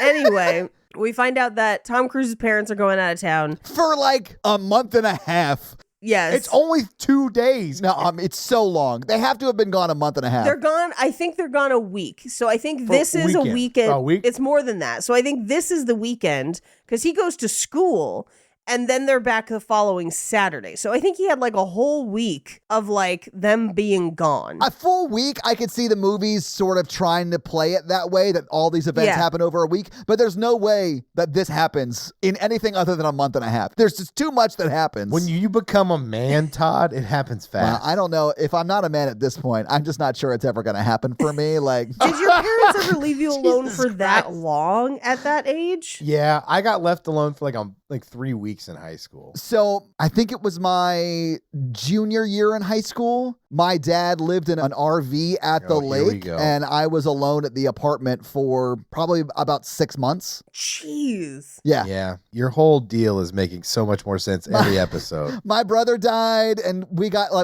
Anyway, we find out that Tom Cruise's parents are going out of town. For like a month and a half. Yes. It's only 2 days. No, it's so long. They have to have been gone a month and a half. They're gone. I think they're gone a week. So I think this is a weekend. weekend. A week? It's more than that. So I think this is the weekend because he goes to school and then they're back the following Saturday. So I think he had like a whole week of like them being gone. A full week, I could see the movies sort of trying to play it that way, that all these events happen over a week. But there's no way that this happens in anything other than a month and a half. There's just too much that happens. When you become a man, Todd, it happens fast. Well, I don't know. If I'm not a man at this point, I'm just not sure it's ever going to happen for me. Like, Did your parents ever leave you alone Jesus for that Christ. long at that age? Yeah, I got left alone for like 3 weeks in high school. so I think it was my junior year in high school. My dad lived in an RV at the Oh, here we lake, go. and I was alone at the apartment for probably about 6 months. Jeez. Yeah. Yeah, your whole deal is making so much more sense every episode. My brother died, and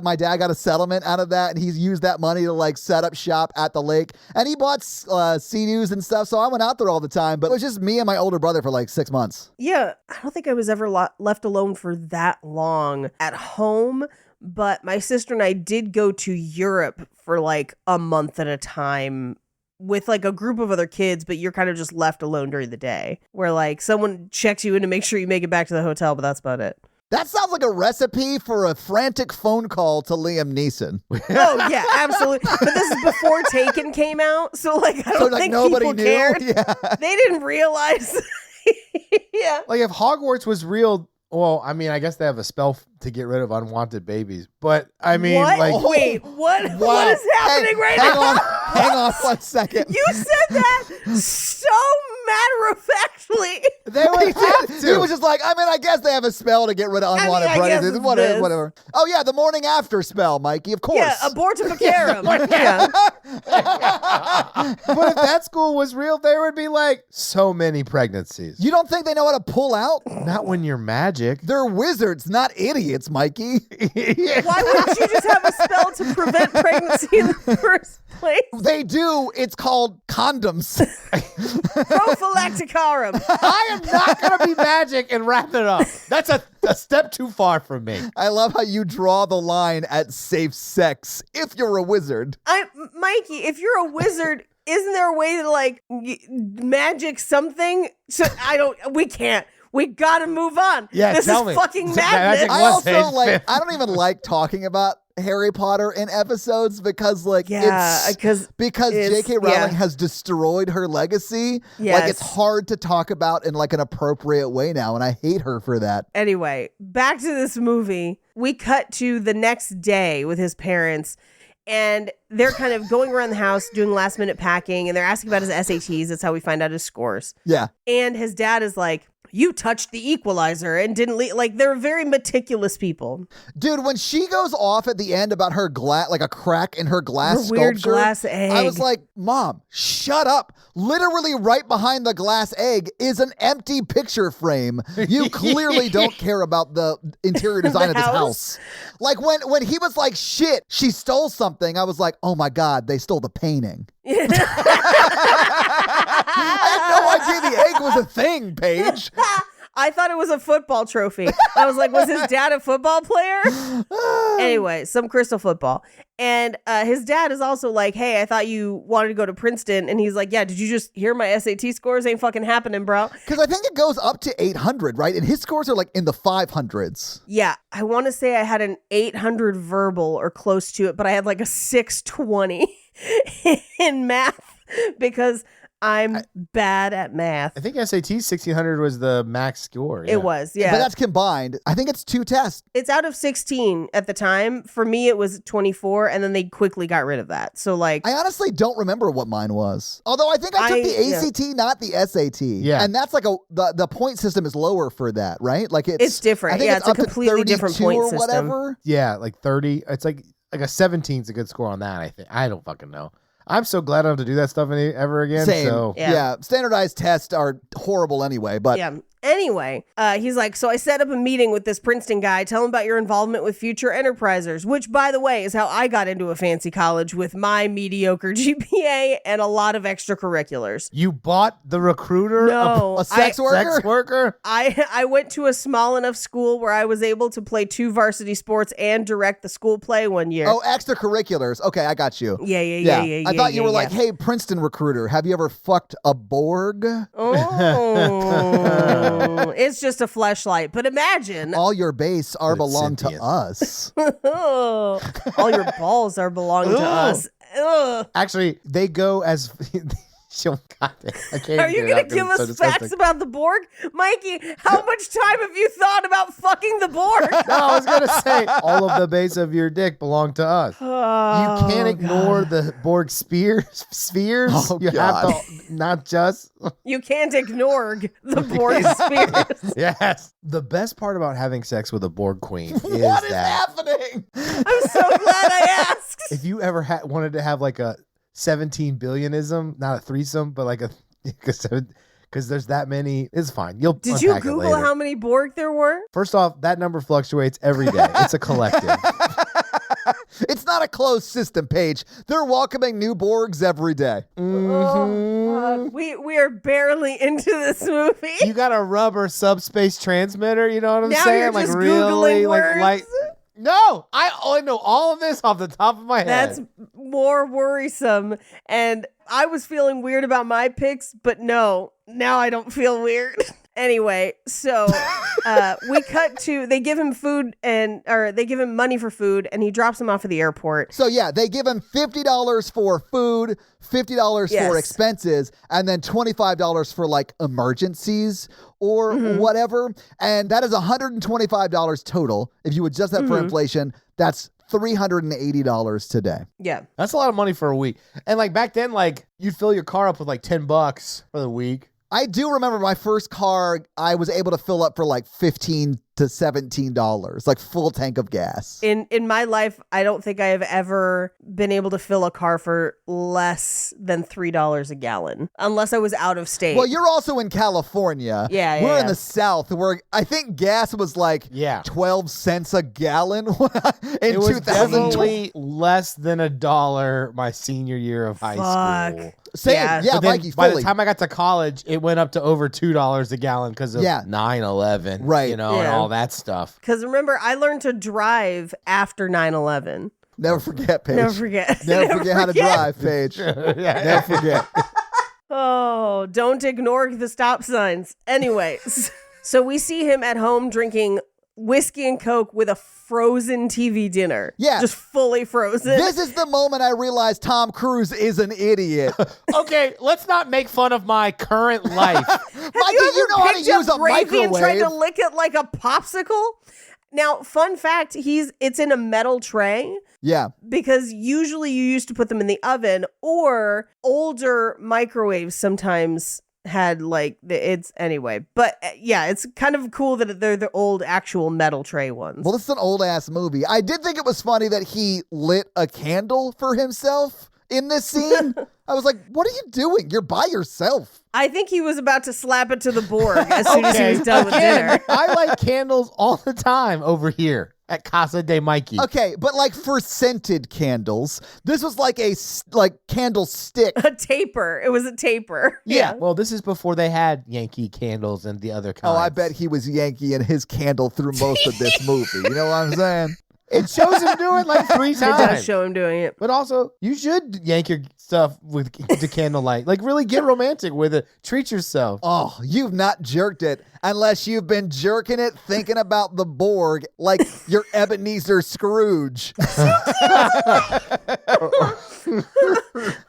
my dad got a settlement out of that, and he's used that money to like set up shop at the lake. And he bought Sea-Doos and stuff, so I went out there all the time. But it was just me and my older brother for like 6 months. Yeah, I don't think I was ever left alone for that long at home, but my sister and I did go to Europe for like a month at a time with like a group of other kids, but you're kind of just left alone during the day, where like someone checks you in to make sure you make it back to the hotel, but that's about it. That sounds like a recipe for a frantic phone call to Liam Neeson. Oh yeah, absolutely. But this is before Taken came out, so like I don't think nobody people knew. cared. Yeah. They didn't realize. Yeah. Like if Hogwarts was real, well, I mean, I guess they have a spell to get rid of unwanted babies. But I mean, What? like, Wait, what is happening right hang now? on, hang on 1 second. You said that so matter-of-factly. they would have He to. was just like, I mean, I guess they have a spell to get rid of unwanted I guess pregnancies. it's Whatever, this. whatever. Oh yeah, the morning after spell, Mikey. Of course. Yeah, abortificarum. Yeah. But if that school was real, there would be like so many pregnancies. You don't think they know how to pull out? Not when you're magic. They're wizards, not idiots, Mikey. Why wouldn't you just have a spell to prevent pregnancy in the first place? They do. It's called condoms. Prophylacticarum. I am not going to be magic and wrap it up. That's a step too far for me. I love how you draw the line at safe sex if you're a wizard. Mikey, if you're a wizard, isn't there a way to like magic something? So we can't. We gotta move on. Yeah, this tell is me. fucking Magic madness. I was also page like, fifth. I don't even like talking about Harry Potter in episodes because like Yeah, because it's- J.K. Rowling yeah. has destroyed her legacy. Yes. Like it's hard to talk about in like an appropriate way now, and I hate her for that. Anyway, back to this movie. We cut to the next day with his parents, and they're kind of going around the house doing last minute packing, and they're asking about his SATs. That's how we find out his scores. Yeah. And his dad is like, you touched the equalizer and didn't leave. Like, they're very meticulous people. Dude, when she goes off at the end about her glass, like a crack in her glass Her weird sculpture, glass egg. I was like, Mom, shut up. Literally right behind the glass egg is an empty picture frame. You clearly don't care about the interior design of this house. Like when he was like, shit, she stole something, I was like, oh my God, they stole the painting. I had no idea the egg was a thing, Paige. I thought it was a football trophy. I was like, was his dad a football player? Anyway, some crystal football. And his dad is also like, hey, I thought you wanted to go to Princeton. And he's like, yeah, did you just hear my SAT scores? Ain't fucking happening, bro. Because I think it goes up to 800, right? And his scores are like in the 500s. Yeah, I want to say I had an 800 verbal or close to it, but I had like a 620 in math because I'm bad at math. I think SAT 1600 was the max score. It was, yeah. But that's combined. I think it's 2 tests. It's out of 16 at the time. For me, it was 24, and then they quickly got rid of that. So, like, I honestly don't remember what mine was. Although I think I took the ACT, not the SAT. Yeah. And that's like the point system is lower for that, right? Like it's different. I think Yeah, it's a up to completely different 32 point or system. whatever. Yeah, like 30. It's like a 17 is a good score on that, I think. I don't fucking know. I'm so glad I don't have to do that stuff ever again. Same. So Yeah. Standardized tests are horrible anyway, but Yeah. Anyway, he's like, so I set up a meeting with this Princeton guy. Tell him about your involvement with future enterprisers, which, by the way, is how I got into a fancy college with my mediocre GPA and a lot of extracurriculars. you bought the recruiter No, a sex worker? sex worker? I went to a small enough school where I was able to play 2 varsity sports and direct the school play one year. Oh, extracurriculars. Okay, I got you. Yeah. I thought you were like, yeah. hey, Princeton recruiter, have you ever fucked a Borg? Oh, it's just a fleshlight. But imagine, All your base are But it's belong to sentient. us. all your balls are belonging to us. Ugh. Actually, they go as God, I can't Are you going to give us facts about the Borg? Mikey, how much time have you thought about fucking the Borg? No, I was going to say all of the base of your dick belong to us. You can't ignore the Borg spheres. Oh, You God. have to not just. You can't ignore the Borg spheres. Yes. The best part about having sex with a Borg queen is What is that happening? I'm so glad I asked. if you ever wanted to have like a 17 billionism, not a threesome, but like because there's that many, it's fine. You'll Did you unpack it Google later. how many Borg there were? First off, that number fluctuates every day. It's a collective. It's not a closed system, Paige. They're welcoming new Borgs every day. Oh, God. We are barely into this movie. You got a rubber subspace transmitter, you know what I'm Now saying? you're like just really Googling words. like No, I only know all of this off the top of my head. That's more worrisome. And I was feeling weird about my picks, but no, now I don't feel weird. Anyway, so we cut to, they give him they give him money for food, and he drops him off at the airport. So yeah, they give him $50 for food, $50 Yes. for expenses, and then $25 for like emergencies or whatever. And that is $125 total. If you adjust that for inflation, that's $380 today. Yeah. That's a lot of money for a week. And like back then, like you'd fill your car up with like $10 for the week. I do remember my first car, I was able to fill up for like $15 to $17, like full tank of gas. In my life, I don't think I have ever been able to fill a car for less than $3 a gallon, unless I was out of state. Well, you're also in California. Yeah, We're in yeah. the South where I think gas was like 12 cents a gallon in It was 2020. definitely less than $1 my senior year of high Fuck. school. Same. Yeah. Yeah, But then Mikey, by fully. the time I got to college, it went up to over $2 a gallon because of 9/11, Right. You know, and Yeah. all that stuff. Because remember, I learned to drive after 9/11. Never forget, Paige. Never forget. Never forget how to drive, Paige. Yeah. Never forget. Oh, don't ignore the stop signs. Anyways, so we see him at home drinking whiskey and Coke with a frozen TV dinner. Yeah. Just fully frozen. This is the moment I realized Tom Cruise is an idiot. Okay, let's not make fun of my current life. Mikey, you know how to picked up use a gravy and tried to microwave. lick it like a popsicle? Now, fun fact, it's in a metal tray. Yeah. Because usually you used to put them in the oven, or older microwaves sometimes had anyway. But yeah, it's kind of cool that they're the old actual metal tray ones. Well, this is an old ass movie. I did think it was funny that he lit a candle for himself in this scene. I was like, what are you doing? You're by yourself. I think he was about to slap it to the board as soon as he was done with dinner. I light candles all the time over here at Casa de Mikey. Okay, but like for scented candles, this was like a candlestick. A taper. It was a taper. Yeah. Well, this is before they had Yankee candles and the other kinds. Oh, I bet he was Yankee and his candle through most of this movie. You know what I'm saying? It shows him do it like 3 It times. does show him doing it. But also, you should yank your stuff with the candlelight. Like, really get romantic with it. Treat yourself. Oh, you've not jerked it unless you've been jerking it thinking about the Borg like you're Ebenezer Scrooge.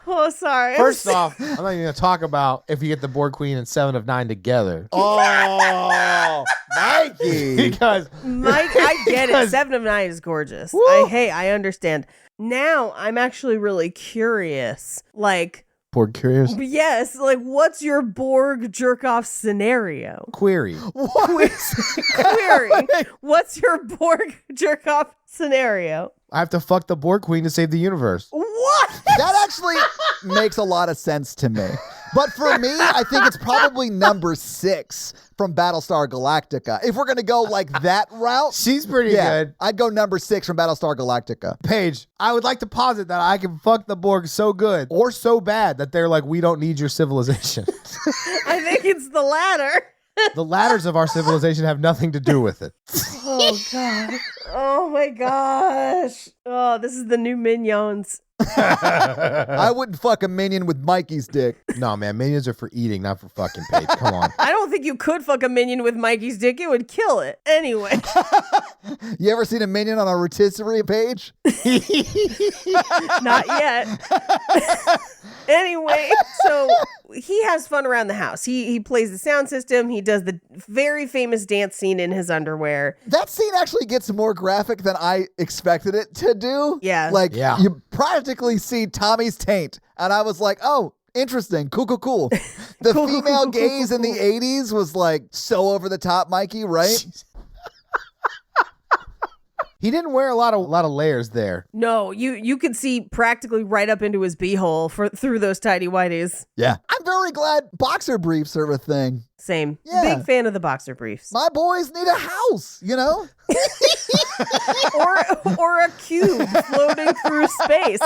Oh, sorry. First off, I'm not even going to talk about if you get the Borg Queen and 7 of 9 together. Oh, Mikey. Because Mike, I get it. 7 of 9 is gorgeous. I understand. Now I'm actually really curious. Like, Borg curious yes, like what's your Borg jerk off scenario? query. Query. What's your Borg jerk off scenario? I have to fuck the Borg Queen to save the universe. What? That actually makes a lot of sense to me. But for me, I think it's probably number 6 from Battlestar Galactica. If we're going to go like that route, She's pretty good. I'd go number 6 from Battlestar Galactica. Paige, I would like to posit that I can fuck the Borg so good or so bad that they're like, we don't need your civilization. I think it's the latter. The ladders of our civilization have nothing to do with it. Oh, God. Oh, my gosh. Oh, this is the new Minions. I wouldn't fuck a minion with Mikey's dick. No, man, minions are for eating, not for fucking Paige. Come on. I don't think you could fuck a minion with Mikey's dick. It would kill it. Anyway. You ever seen a minion on a rotisserie page? Not yet. Anyway, so he has fun around the house. He plays the sound system. He does the very famous dance scene in his underwear. That scene actually gets more graphic than I expected it to do. Yeah. Like, Yeah. you practically see Tommy's taint. And I was like, oh, interesting. Cool. The Cool, female cool, gaze in the 80s was like so over the top, Mikey, right? He didn't wear a lot of layers there. No, you could see practically right up into his beehole through those tidy whities. Yeah. I'm very glad boxer briefs are a thing. Same. Yeah. Big fan of the boxer briefs. My boys need a house, you know? or a cube floating through space.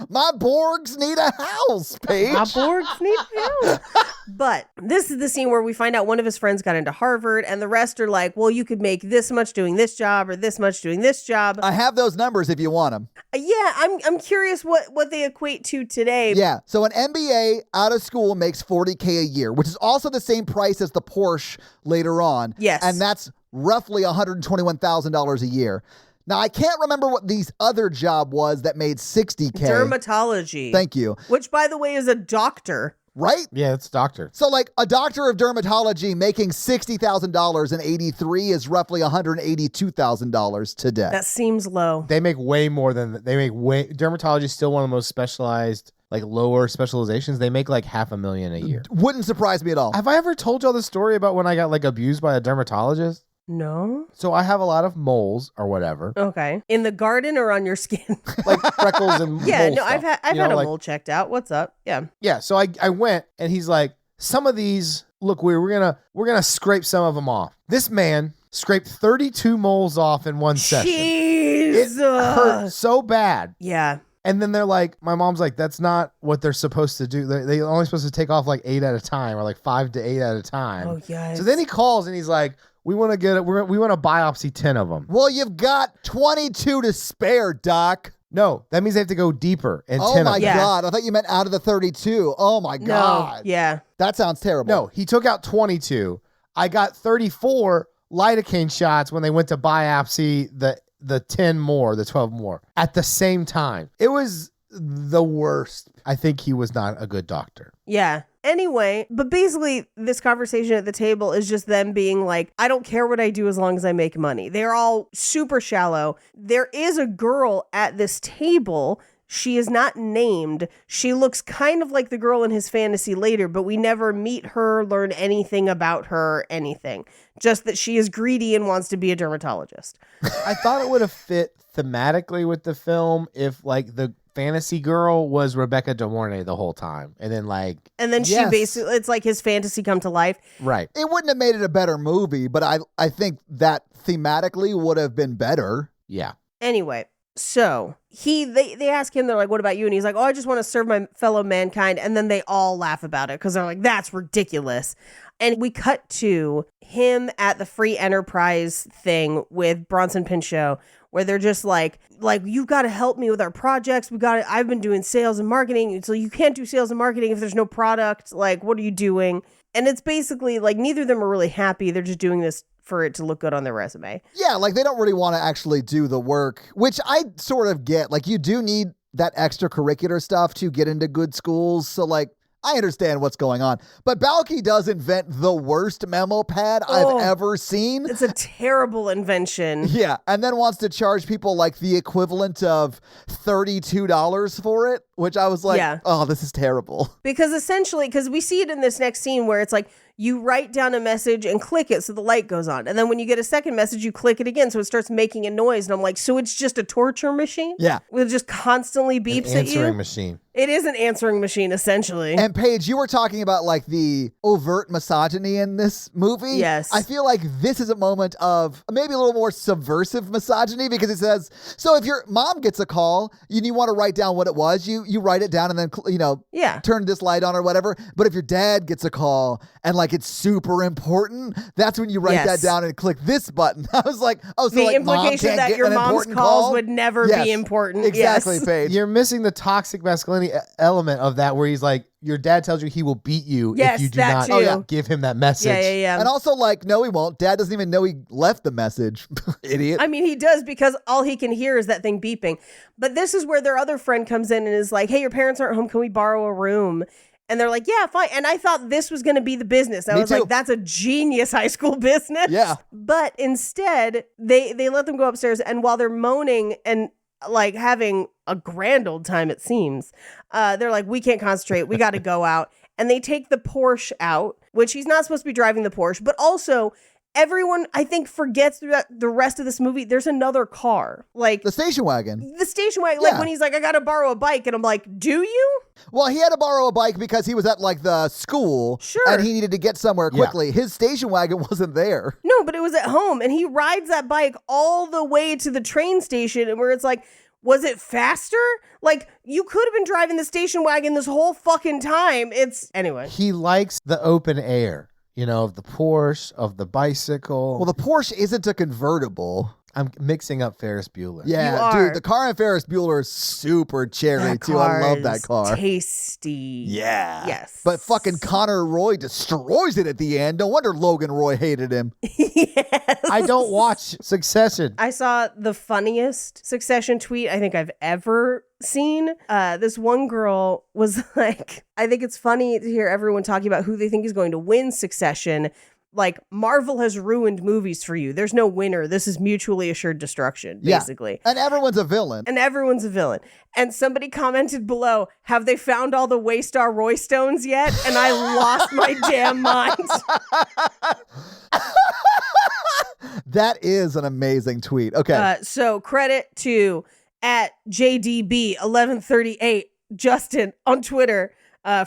My Borgs need a house, Paige. My Borgs need help. But this is the scene where we find out one of his friends got into Harvard, and the rest are like, well, you could make this much doing this job or this much doing this job. I have those numbers if you want them. Yeah, I'm curious what they equate to today. Yeah, so an MBA out of school makes $40K a year, which is also the same price as the Porsche later on. Yes. And that's roughly $121,000 a year. Now, I can't remember what these other job was that made $60K. Dermatology. Thank you. Which, by the way, is a doctor. Right? Yeah, it's doctor. So, like, a doctor of dermatology making $60,000 in 83 is roughly $182,000 today. That seems low. They make way more than dermatology is still one of the most specialized, like lower specializations. They make like $500,000 a year. Wouldn't surprise me at all. Have I ever told y'all the story about when I got like abused by a dermatologist? No? So I have a lot of moles or whatever, Okay. In the garden or on your skin? like freckles and Yeah, mole no, stuff. I've You had know, a like- mole checked out. What's up? Yeah. Yeah, so I went and he's like, some of these, look, we're gonna scrape some of them off. This man scraped 32 moles off in one session. It Jeez. hurt so bad. Yeah. And then they're like, my mom's like, that's not what they're supposed to do. They're only supposed to take off like 8 at a time or like 5 to 8 at a time. Oh, yeah. So then he calls and he's like, we want to get it. We want to biopsy 10 of them. Well, you've got 22 to spare, Doc. No, that means they have to go deeper and 10 Oh, of my them. Yeah. God. I thought you meant out of the 32. Oh, my No. God. Yeah. That sounds terrible. No, he took out 22. I got 34 lidocaine shots when they went to biopsy the 10 more, the 12 more at the same time. It was the worst. I think he was not a good doctor. Yeah. Anyway, but basically this conversation at the table is just them being like, I don't care what I do as long as I make money. They're all super shallow. There is a girl at this table. She is not named. She looks kind of like the girl in his fantasy later, but we never meet her, learn anything about her, anything. Just that she is greedy and wants to be a dermatologist. I thought it would have fit thematically with the film if like the fantasy girl was Rebecca De Mornay the whole time. And then like, And then she Yes. basically, it's like his fantasy come to life. right. It wouldn't have made it a better movie, but I think that thematically would have been better. Yeah. Anyway, so they ask him, they're like, what about you? And he's like, oh, I just want to serve my fellow mankind. And then they all laugh about it because they're like, that's ridiculous. And we cut to him at the free enterprise thing with Bronson Pinchot, where they're just like you've got to help me with our projects. I've been doing sales and marketing. So you can't do sales and marketing if there's no product. Like, what are you doing? And it's basically like neither of them are really happy. They're just doing this for it to look good on their resume. Yeah, like they don't really want to actually do the work, which I sort of get. Like you do need that extracurricular stuff to get into good schools. So like, I understand what's going on. But Balky does invent the worst memo pad Oh. I've ever seen. It's a terrible invention. Yeah, and then wants to charge people like the equivalent of $32 for it, which I was like, Yeah. oh, this is terrible. Because essentially, because we see it in this next scene where it's like you write down a message and click it so the light goes on. And then when you get a second message, you click it again so it starts making a noise. And I'm like, so it's just a torture machine? Yeah. It just constantly An beeps at answering you? machine. It is an answering machine, essentially. And Paige, you were talking about like the overt misogyny in this movie. Yes. I feel like this is a moment of maybe a little more subversive misogyny because it says, so if your mom gets a call and you want to write down what it was, you write it down and then, Yeah. turn this light on or whatever. But if your dad gets a call and like it's super important, that's when you write Yes. that down and click this button. I was like, oh, so The like mom implication can't that get your an mom's important calls call? would never Yes. be important. Exactly, Yes. Paige. You're missing the toxic masculinity element of that where he's like, your dad tells you he will beat you Yes, if you do that not too. give him that message. Yeah. And also like, no, he won't. Dad doesn't even know he left the message. Idiot. I mean, he does because all he can hear is that thing beeping. But this is where their other friend comes in and is like, hey, your parents aren't home. Can we borrow a room? And they're like, yeah, fine. And I thought this was going to be the business. I Me was too. like, that's a genius high school business. Yeah. But instead, they let them go upstairs. And while they're moaning and like having a grand old time, it seems, they're like, we can't concentrate. We got to go out. And they take the Porsche out, which he's not supposed to be driving the Porsche. But also, everyone, I think, forgets throughout the rest of this movie, there's another car. Like, The station wagon. the station wagon, Yeah. like when he's like, I gotta borrow a bike. And I'm like, do you? Well, he had to borrow a bike because he was at like the school. Sure. And he needed to get somewhere Yeah. quickly. His station wagon wasn't there. No, but it was at home. And he rides that bike all the way to the train station. And where it's like, was it faster? Like, you could have been driving the station wagon this whole fucking time. Anyway. He likes the open air, of the Porsche, of the bicycle. Well, the Porsche isn't a convertible. I'm mixing up Ferris Bueller. Yeah, You are. dude, the car in Ferris Bueller is super cherry, That too. I love is that car. Tasty. Yeah. Yes. But fucking Connor Roy destroys it at the end. No wonder Logan Roy hated him. Yes. I don't watch Succession. I saw the funniest Succession tweet I think I've ever seen. This one girl was like, I think it's funny to hear everyone talking about who they think is going to win Succession. Like, Marvel has ruined movies for you. There's no winner. This is mutually assured destruction, basically. Yeah. And everyone's a villain. And everyone's a villain. And somebody commented below, have they found all the Waystar Roy Stones yet? And I lost my damn mind. That is an amazing tweet. Okay. So credit to at JDB1138 Justin on Twitter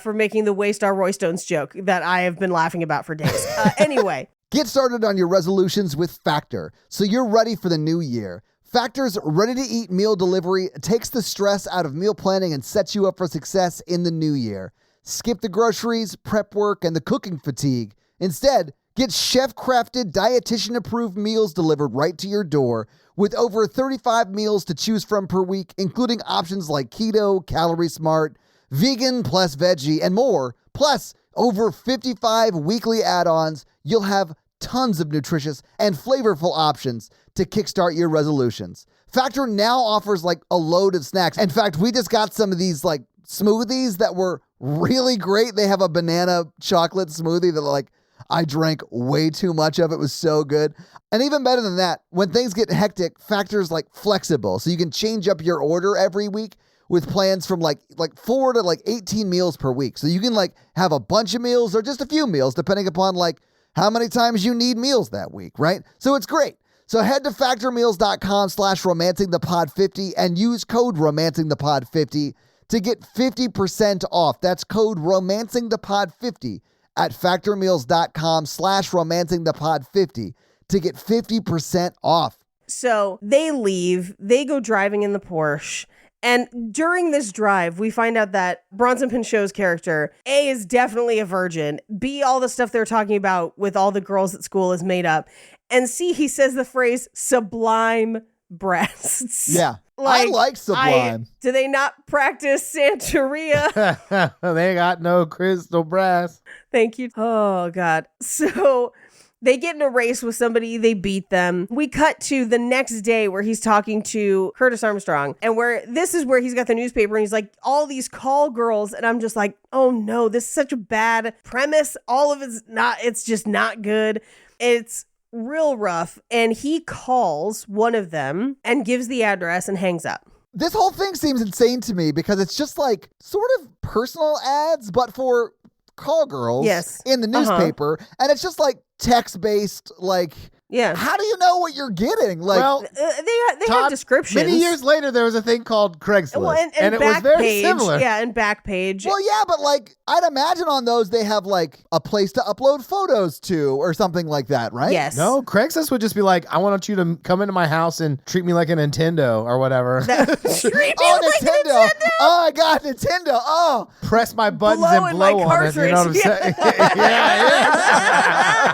for making the Waystar Roy Stones joke that I have been laughing about for days. Anyway. Get started on your resolutions with Factor so you're ready for the new year. Factor's ready-to-eat meal delivery takes the stress out of meal planning and sets you up for success in the new year. Skip the groceries, prep work, and the cooking fatigue. Instead, get chef-crafted, dietitian-approved meals delivered right to your door with over 35 meals to choose from per week, including options like keto, calorie smart, vegan plus veggie, and more. Plus, over 55 weekly add-ons. You'll have tons of nutritious and flavorful options to kickstart your resolutions. Factor now offers like a load of snacks. In fact, we just got some of these like smoothies that were really great. They have a banana chocolate smoothie that like I drank way too much of. It was so good. And even better than that, when things get hectic, Factor's like flexible. So you can change up your order every week with plans from like 4 to like 18 meals per week. So you can like have a bunch of meals or just a few meals depending upon like how many times you need meals that week, right? So it's great. So head to factormeals.com/romancingthepod50 and use code romancingthepod50 to get 50% off. That's code romancingthepod50 at factormeals.com/romancingthepod50 to get 50% off. So they leave, they go driving in the Porsche. And during this drive, we find out that Bronson Pinchot's character, A, is definitely a virgin. B, all the stuff they're talking about with all the girls at school is made up. And C, he says the phrase sublime breasts. Yeah. I like sublime. Do they not practice Santeria? They got no crystal brass. Thank you. Oh, God. So they get in a race with somebody. They beat them. We cut to the next day where he's talking to Curtis Armstrong. And this is where he's got the newspaper and he's like, all these call girls. And I'm just like, oh no, this is such a bad premise. All of it's just not good. It's real rough. And he calls one of them and gives the address and hangs up. This whole thing seems insane to me because it's just like sort of personal ads, but for call girls in the newspaper. And it's just like text-based, like, how do you know what you're getting? Like, well, they have descriptions. Many years later, there was a thing called Craigslist, well, and it was very similar. Yeah, and Backpage. well, yeah, but like, I'd imagine on those they have like a place to upload photos to or something like that, right? Yes. No, Craigslist would just be like, I want you to come into my house and treat me like a Nintendo or whatever. Treat me Oh, like Nintendo. Oh, I got Nintendo. Oh. Press my buttons Blow and in my blow on it. You know what I'm cartridge. saying? Yeah.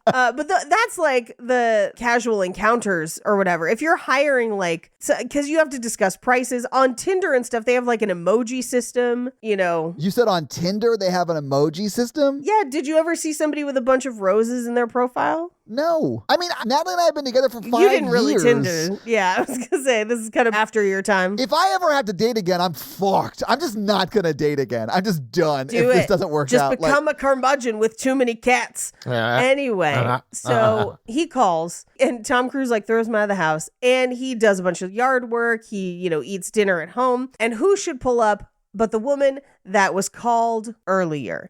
But that's like the casual encounters or whatever. If you're hiring because you have to discuss prices on Tinder and stuff, they have like an emoji system, you know. You said on Tinder they have an emoji system? Yeah, did you ever see somebody with a bunch of roses in their profile? No. I mean, Natalie and I have been together for 5 years. You didn't really Tinder. Yeah, I was going to say, this is kind of after your time. If I ever have to date again, I'm fucked. I'm just not going to date again. I'm just done Do if it. this doesn't work Just out. Just become a curmudgeon with too many cats. Anyway, so he calls and Tom Cruise throws him out of the house and he does a bunch of yard work. He, eats dinner at home. And who should pull up but the woman that was called earlier?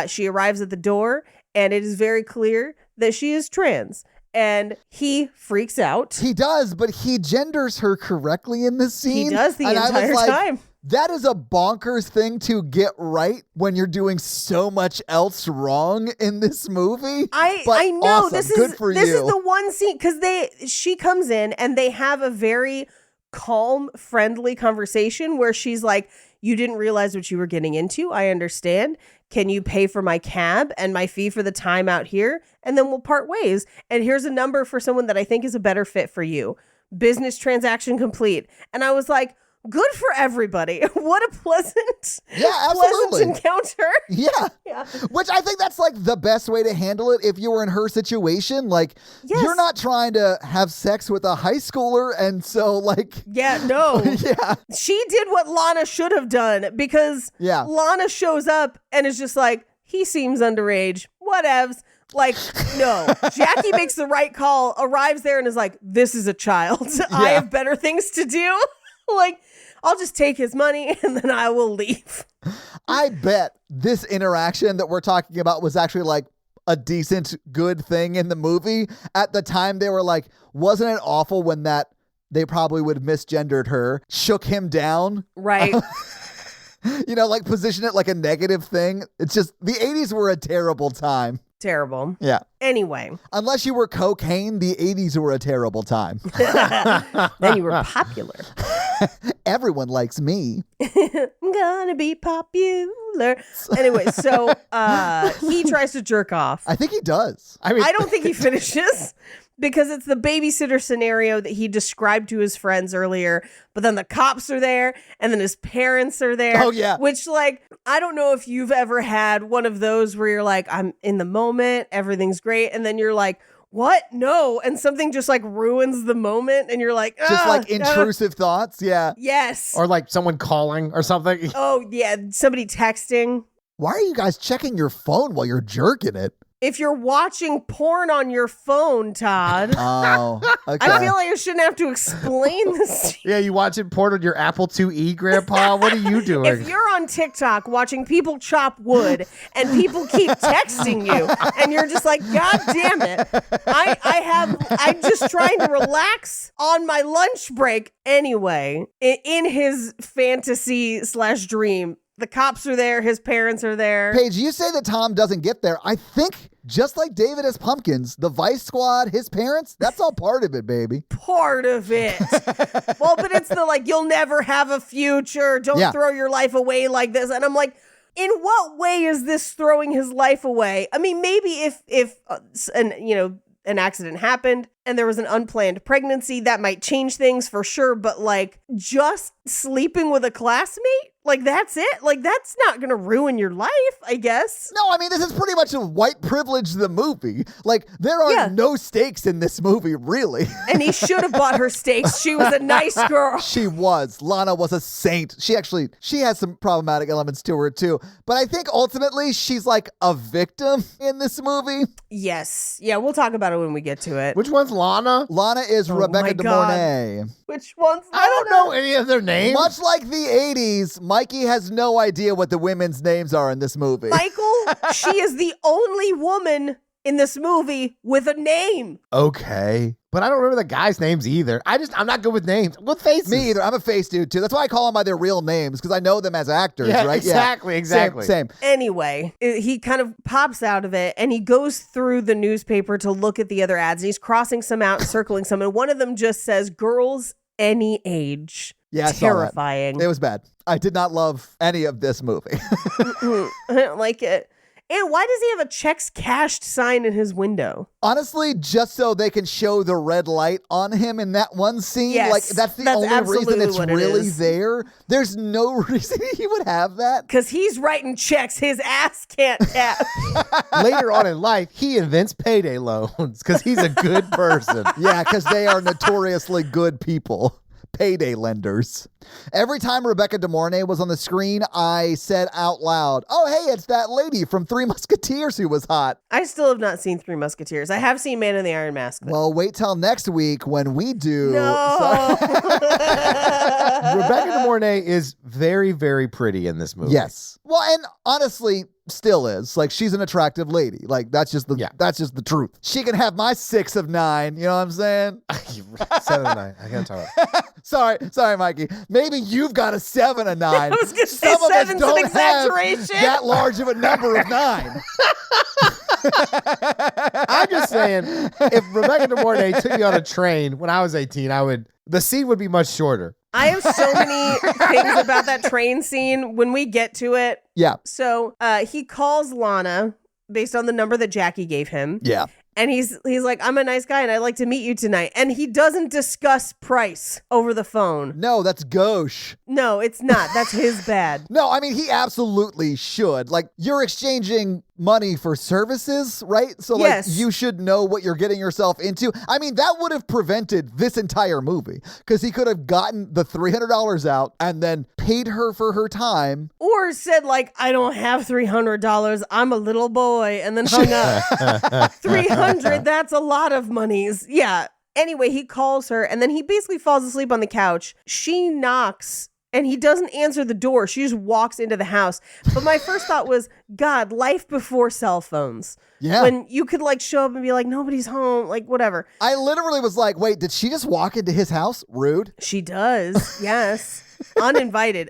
She arrives at the door and it is very clear that she is trans. And he freaks out. He does, but he genders her correctly in this scene. He does the and entire I was like, time. That is a bonkers thing to get right when you're doing so much else wrong in this movie. I know awesome. this Good is for this you. is the one scene because she comes in and they have a very calm, friendly conversation where she's like, "You didn't realize what you were getting into. I understand. Can you pay for my cab and my fee for the time out here? And then we'll part ways. And here's a number for someone that I think is a better fit for you. Business transaction complete." And I was like, good for everybody. What a pleasant encounter. Yeah. Yeah. Which I think that's like the best way to handle it if you were in her situation. Like, Yes. you're not trying to have sex with a high schooler. And so, like, Yeah, no. yeah. She did what Lana should have done because Yeah. Lana shows up and is just like, he seems underage. Whatevs. Like, no. Jackie makes the right call, arrives there and is like, this is a child. I have better things to do. Like, I'll just take his money and then I will leave. I bet this interaction that we're talking about was actually like a decent, good thing in the movie. At the time, they were like, wasn't it awful when that they probably would have misgendered her, shook him down? Right. Like position it like a negative thing. It's just the 80s were a terrible time. Terrible. Yeah. Anyway. Unless you were cocaine, the 80s were a terrible time. Then you were popular. Everyone likes me. I'm gonna be popular. Anyway, so he tries to jerk off. I think he does. I mean, I don't think he finishes because it's the babysitter scenario that he described to his friends earlier. But then the cops are there and then his parents are there. Oh, yeah. Which, like, I don't know if you've ever had one of those where you're like, I'm in the moment, everything's great. And then you're like, what? No. And something just like ruins the moment. And you're like, Just like intrusive thoughts. Yeah. Yes. or like someone calling or something. Oh, yeah. Somebody texting. Why are you guys checking your phone while you're jerking it? If you're watching porn on your phone, Todd, Oh, okay. I feel like I shouldn't have to explain this to you. Yeah, you watching porn on your Apple IIe, Grandpa? What are you doing? If you're on TikTok watching people chop wood and people keep texting you and you're just like, God damn it. I'm just trying to relax on my lunch break anyway. In his fantasy / dream, the cops are there. His parents are there. Paige, you say that Tom doesn't get there. I think just like David as Pumpkins, the Vice Squad, his parents, that's all part of it, baby. Part of it. Well, but it's the like, you'll never have a future. Don't throw your life away like this. And I'm like, in what way is this throwing his life away? I mean, maybe if an accident happened and there was an unplanned pregnancy, that might change things for sure. But like just sleeping with a classmate, like that's it. Like that's not going to ruin your life, I guess. No, I mean, this is pretty much a white privilege, the movie. Like, there are no stakes in this movie, really. And he should have bought her steaks. She was a nice girl. She was. Lana was a saint. She has some problematic elements to her, too. But I think ultimately she's like a victim in this movie. Yes. Yeah, we'll talk about it when we get to it. Which one's Lana? Lana is Rebecca my De God. Mornay. Which one's I don't know any of their names. Much like the 80s, Mikey has no idea what the women's names are in this movie. Michael, she is the only woman in this movie with a name. Okay. But I don't remember the guys' names either. I'm not good with names. With faces. Me either. I'm a face dude, too. That's why I call them by their real names, because I know them as actors, Yeah, right? exactly. Same. Anyway, he kind of pops out of it and he goes through the newspaper to look at the other ads. And he's crossing some out, circling some. And one of them just says, girls any age. Yeah, I saw that. Terrifying. It was bad. I did not love any of this movie. I don't like it. And why does he have a checks cashed sign in his window? Honestly, just so they can show the red light on him in that one scene. Yes, like, that's the that's only absolutely reason it's what it really is. there. There's no reason he would have that. Because he's writing checks his ass can't tap. Later on in life, he invents payday loans because he's a good person. Yeah, because they are notoriously good people. Payday lenders. Every time Rebecca De Mornay was on the screen, I said out loud, oh, hey, it's that lady from Three Musketeers who was hot. I still have not seen Three Musketeers. I have seen Man in the Iron Mask, though. Well, wait till next week when we do. No. Rebecca De Mornay is very, very pretty in this movie. Yes. Well, and honestly, still is. Like, she's an attractive lady. Like, that's just the truth. She can have my 6 of 9. You know what I'm saying? 7 of 9. I gotta talk about it. Sorry, Mikey. Maybe you've got a 7 of 9. I was going to say Some of us 7's an don't have exaggeration. that large of a number of 9. I'm just saying, if Rebecca De Mornay took me on a train when I was 18, the scene would be much shorter. I have so many things about that train scene when we get to it. Yeah. So he calls Lana based on the number that Jackie gave him. Yeah. And he's like, I'm a nice guy and I'd like to meet you tonight. And he doesn't discuss price over the phone. No, that's gauche. No, it's not. That's his bad. No, I mean, he absolutely should. Like, you're exchanging money for services, right? So, like, Yes. you should know what you're getting yourself into. I mean, that would have prevented this entire movie because he could have gotten the $300 out and then paid her for her time. Or said like, I don't have $300. I'm a little boy. And then hung up. 300, that's a lot of monies. Yeah. Anyway, he calls her and then he basically falls asleep on the couch. She knocks and he doesn't answer the door. She just walks into the house. But my first thought was, God, life before cell phones. Yeah. When you could like show up and be like, nobody's home, like whatever. I literally was like, wait, did she just walk into his house? Rude. She does. Yes. Uninvited.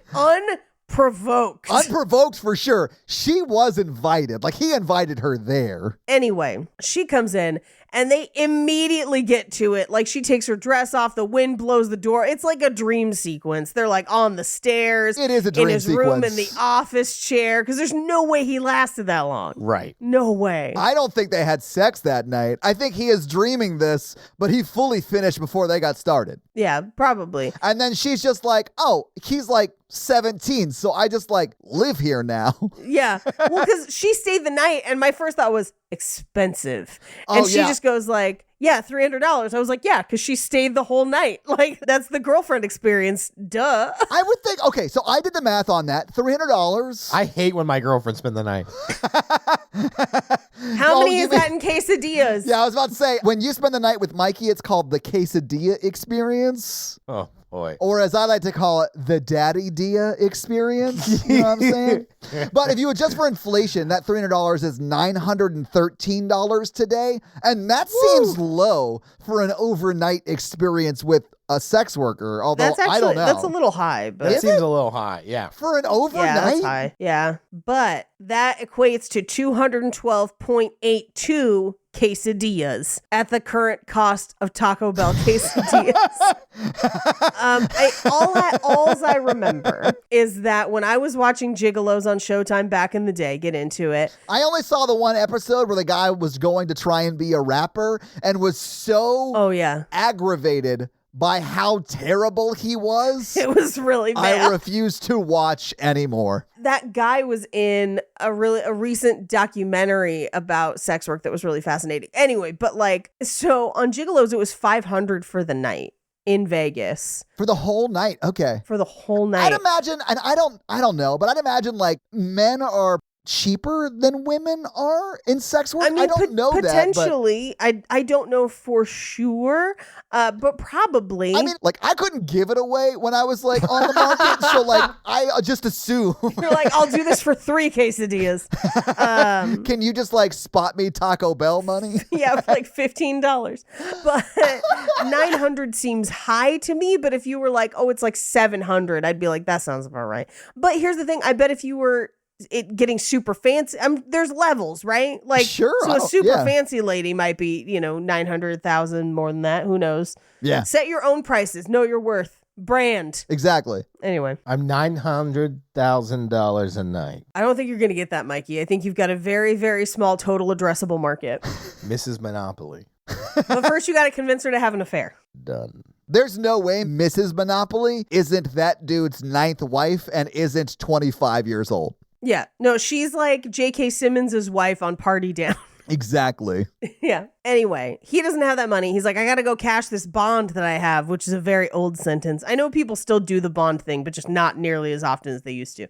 Unprovoked. Unprovoked for sure. She was invited. Like, he invited her there. Anyway, she comes in and they immediately get to it. Like, she takes her dress off, the wind blows the door. It's like a dream sequence. They're like on the stairs. It is a dream in his room, sequence. in the office chair, because there's no way he lasted that long. Right. No way. I don't think they had sex that night. I think he is dreaming this, but he fully finished before they got started. Yeah, probably. And then she's just like, oh, he's like 17, so I just like live here now. Yeah. Well, because she stayed the night, and my first thought was expensive. And Oh, she yeah. just goes like, yeah, $300. I was like, yeah, because she stayed the whole night. Like, that's the girlfriend experience. Duh. I would think, okay, so I did the math on that. $300. I hate when my girlfriend spend the night. How Oh, many you is mean- that in quesadillas? Yeah, I was about to say, when you spend the night with Mikey, it's called the quesadilla experience. Oh, boy. Or as I like to call it, the daddy dia experience. You know what I'm saying? But if you adjust for inflation, that $300 is $913 today. And that seems low for an overnight experience with a sex worker. Although That's actually, I don't know. that's a little high, but That seems a little high. Yeah. For an overnight? yeah, that's high. Yeah. But that equates to 212.82 quesadillas at the current cost of Taco Bell quesadillas. All I remember is that when I was watching Gigolos on Showtime back in the day, get into it. I only saw the one episode where the guy was going to try and be a rapper and was so Oh yeah, aggravated by how terrible he was. it was really I bad. refuse to watch anymore. That guy was in a recent documentary about sex work that was really fascinating. Anyway, but like, so on Gigolos, it was $500 for the night in Vegas For the whole night. Okay. for the whole night. I'd imagine, and I don't know, but I'd imagine like men are cheaper than women are in sex work. I mean, don't know that. potentially. I don't know for sure, but probably. But I mean, like, I couldn't give it away when I was like on the market, so like I just assume. you're like, I'll do this for 3 quesadillas. Can you just like spot me Taco Bell money? Yeah, for like $15. But 900 seems high to me. But if you were like, oh, it's like 700, I'd be like, that sounds about right. But here's the thing: I bet if you were getting super fancy, there's levels, right? Like, Sure, So I a don't- super yeah. fancy lady might be, 900,000 more than that. Who knows? Yeah, Set your own prices. Know your worth. Brand. exactly. Anyway, I'm $900,000 a night. I don't think you're going to get that, Mikey. I think you've got a very, very small total addressable market. Mrs. Monopoly. But first, you got to convince her to have an affair. Done. There's no way Mrs. Monopoly isn't that dude's 9th wife and isn't 25 years old. Yeah. No, she's like J.K. Simmons' wife on Party Down. Exactly. Yeah. Anyway, he doesn't have that money. He's like, I got to go cash this bond that I have, which is a very old sentence. I know people still do the bond thing, but just not nearly as often as they used to.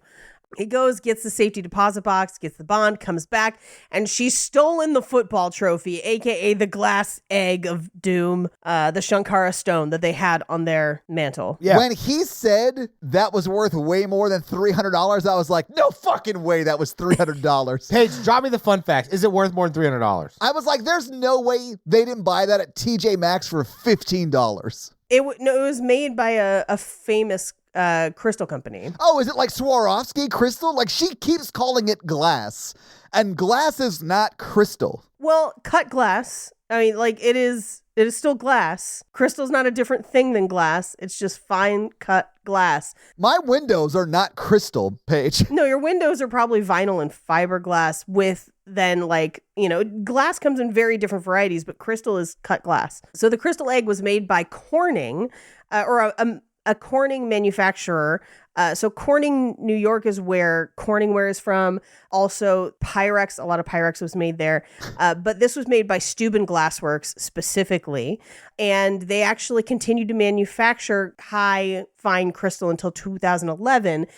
He goes, gets the safety deposit box, gets the bond, comes back, and she's stolen the football trophy, aka the glass egg of doom, the Shankara stone that they had on their mantle. Yeah. When he said that was worth way more than $300, I was like, no fucking way that was $300. Paige, drop me the fun facts. Is it worth more than $300? I was like, there's no way they didn't buy that at TJ Maxx for $15. It was made by a famous crystal company. Oh, is it like Swarovski crystal? Like, she keeps calling it glass, and glass is not crystal. Well, cut glass. I mean, like, it is still glass. Crystal's not a different thing than glass. It's just fine cut glass. My windows are not crystal, Paige. No, your windows are probably vinyl and fiberglass with then, like, glass comes in very different varieties, but crystal is cut glass. So the crystal egg was made by Corning, or a Corning manufacturer. So Corning, New York is where Corningware is from. Also Pyrex, a lot of Pyrex was made there. But this was made by Steuben Glassworks specifically. And they actually continued to manufacture high fine crystal until 2011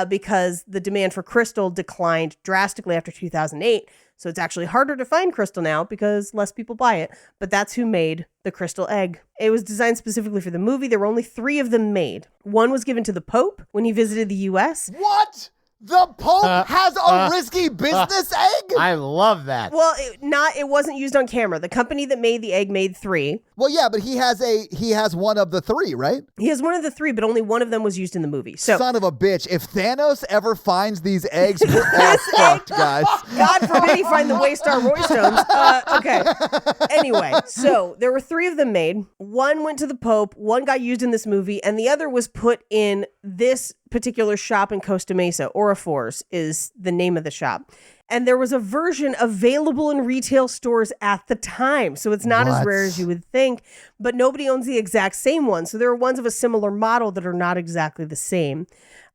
because the demand for crystal declined drastically after 2008. So it's actually harder to find crystal now because less people buy it. But that's who made the crystal egg. It was designed specifically for the movie. There were only 3 of them made. One was given to the Pope when he visited the U.S. What? The Pope has a risky business egg? I love that. Well, it wasn't used on camera. The company that made the egg made 3. Well, yeah, but he has one of the 3, right? He has one of the 3, but only one of them was used in the movie. So, Son of a bitch. If Thanos ever finds these eggs, we're all fucked, guys. God forbid he find the Waystar Roy stones. Okay. Anyway, so there were 3 of them made. One went to the Pope, one got used in this movie, and the other was put in this particular shop in Costa Mesa. Orifors is the name of the shop. And there was a version available in retail stores at the time. So it's not as rare as you would think, but nobody owns the exact same one. So there are ones of a similar model that are not exactly the same.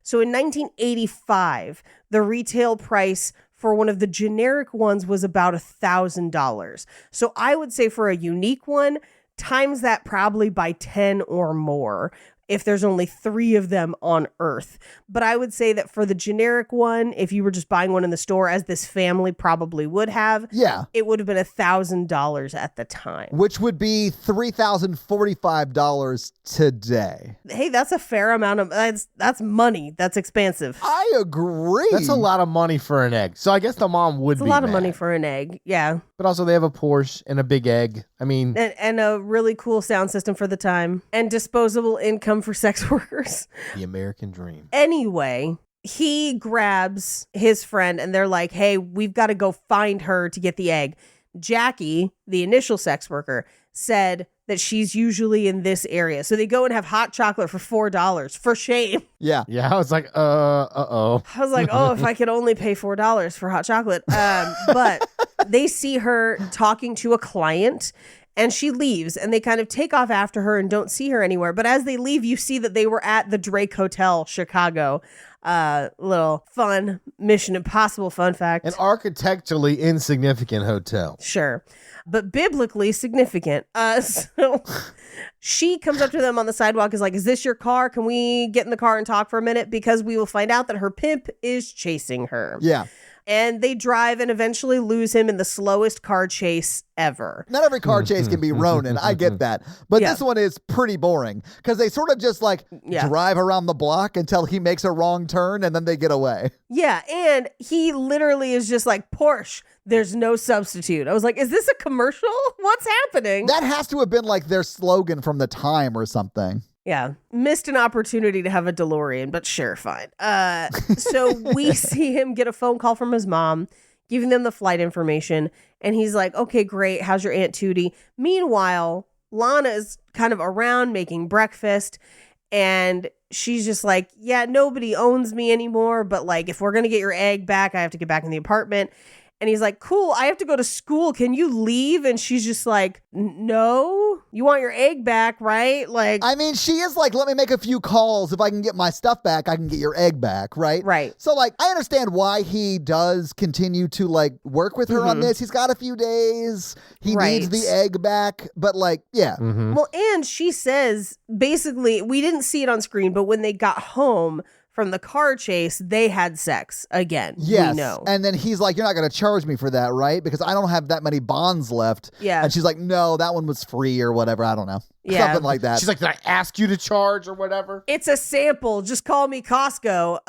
So in 1985, the retail price for one of the generic ones was about $1,000. So I would say for a unique one, times that probably by 10 or more if there's only 3 of them on Earth. But I would say that for the generic one, if you were just buying one in the store, as this family probably would have, it would have been $1,000 at the time. Which would be $3,045 today. Hey, that's a fair amount of, that's money. That's expensive. I agree. That's a lot of money for an egg. So I guess the mom would be It's a lot of mad. money for an egg. Yeah. But also they have a Porsche and a big egg. I mean... And a really cool sound system for the time. And disposable income for sex workers. The American dream. Anyway, he grabs his friend and they're like, hey, we've got to go find her to get the egg. Jackie, the initial sex worker, said that she's usually in this area. So they go and have hot chocolate for $4 for shame. Yeah. Yeah, I was like, uh-oh. I was like, oh, if I could only pay $4 for hot chocolate. But they see her talking to a client and she leaves and they kind of take off after her and don't see her anywhere. But as they leave, you see that they were at the Drake Hotel, Chicago. Little fun Mission Impossible fun fact. An architecturally insignificant hotel. Sure. But biblically significant. So she comes up to them on the sidewalk, is like, is this your car? Can we get in the car and talk for a minute? Because we will find out that her pimp is chasing her. Yeah. And they drive and eventually lose him in the slowest car chase ever. Not every car chase can be Ronin. I get that. But this one is pretty boring because they sort of just like drive around the block until he makes a wrong turn and then they get away. Yeah. And he literally is just like, Porsche, there's no substitute. I was like, is this a commercial? What's happening? That has to have been like their slogan from the time or something. Yeah. Missed an opportunity to have a DeLorean, but sure, fine. So we see him get a phone call from his mom, giving them the flight information. And he's like, okay, great. How's your Aunt Tootie? Meanwhile, Lana is kind of around making breakfast. And she's just like, yeah, nobody owns me anymore. But like, if we're going to get your egg back, I have to get back in the apartment. And he's like, cool, I have to go to school. Can you leave? And she's just like, no, you want your egg back, right? Like, I mean, she is like, let me make a few calls. If I can get my stuff back, I can get your egg back, right? Right. So, like, I understand why he does continue to, like, work with her on this. He's got a few days. He needs the egg back. But, like, yeah. Well, and she says, basically, we didn't see it on screen, but when they got home from the car chase, they had sex again. Yes. We know. And then he's like, you're not going to charge me for that, right? Because I don't have that many bonds left. Yeah. And she's like, no, that one was free or whatever. I don't know. Yeah. Something like that. She's like, did I ask you to charge or whatever? It's a sample. Just call me Costco.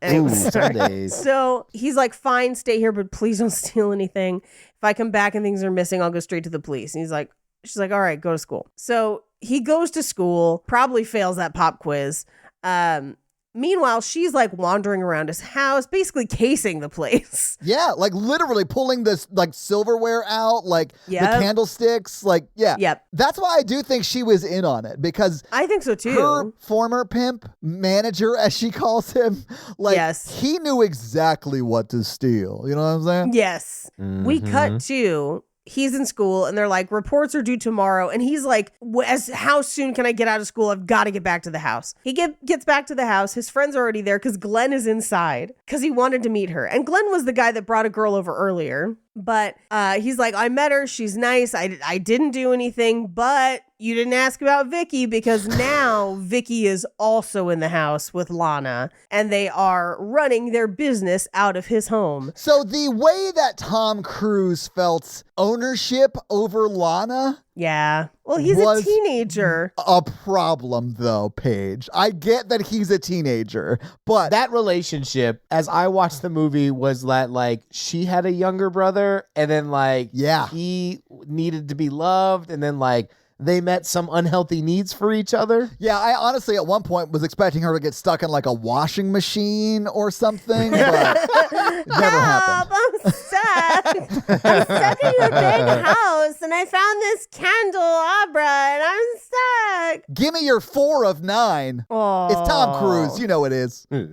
Anyway, Ooh, sorry. Sundays. So he's like, fine, stay here, but please don't steal anything. If I come back and things are missing, I'll go straight to the police. And she's like, all right, go to school. So he goes to school, probably fails that pop quiz. Meanwhile, she's like wandering around his house, basically casing the place. Yeah, like literally pulling this like silverware out, like the candlesticks, like, yeah. Yep. That's why I do think she was in on it, because I think so too. her former pimp, manager, as she calls him, like, he knew exactly what to steal. You know what I'm saying? Yes. We cut to... He's in school and they're like, reports are due tomorrow. And he's like, how soon can I get out of school? I've got to get back to the house. He gets back to the house. His friend's already there because Glenn is inside because he wanted to meet her. And Glenn was the guy that brought a girl over earlier. But he's like, I met her. She's nice. I didn't do anything, but you didn't ask about Vicky because now Vicky is also in the house with Lana and they are running their business out of his home. So the way that Tom Cruise felt ownership over Lana... Yeah. Well, he's a teenager. A problem, though, Paige. I get that he's a teenager, but... That relationship, as I watched the movie, was that, like, she had a younger brother, and then, like, he needed to be loved, and then, like, they met some unhealthy needs for each other. Yeah, I honestly at one point was expecting her to get stuck in like a washing machine or something, but it never happened. I'm stuck. I'm stuck in a big house and I found this candelabra and I'm stuck. Give me your 4 of 9. Oh. It's Tom Cruise. You know it is. A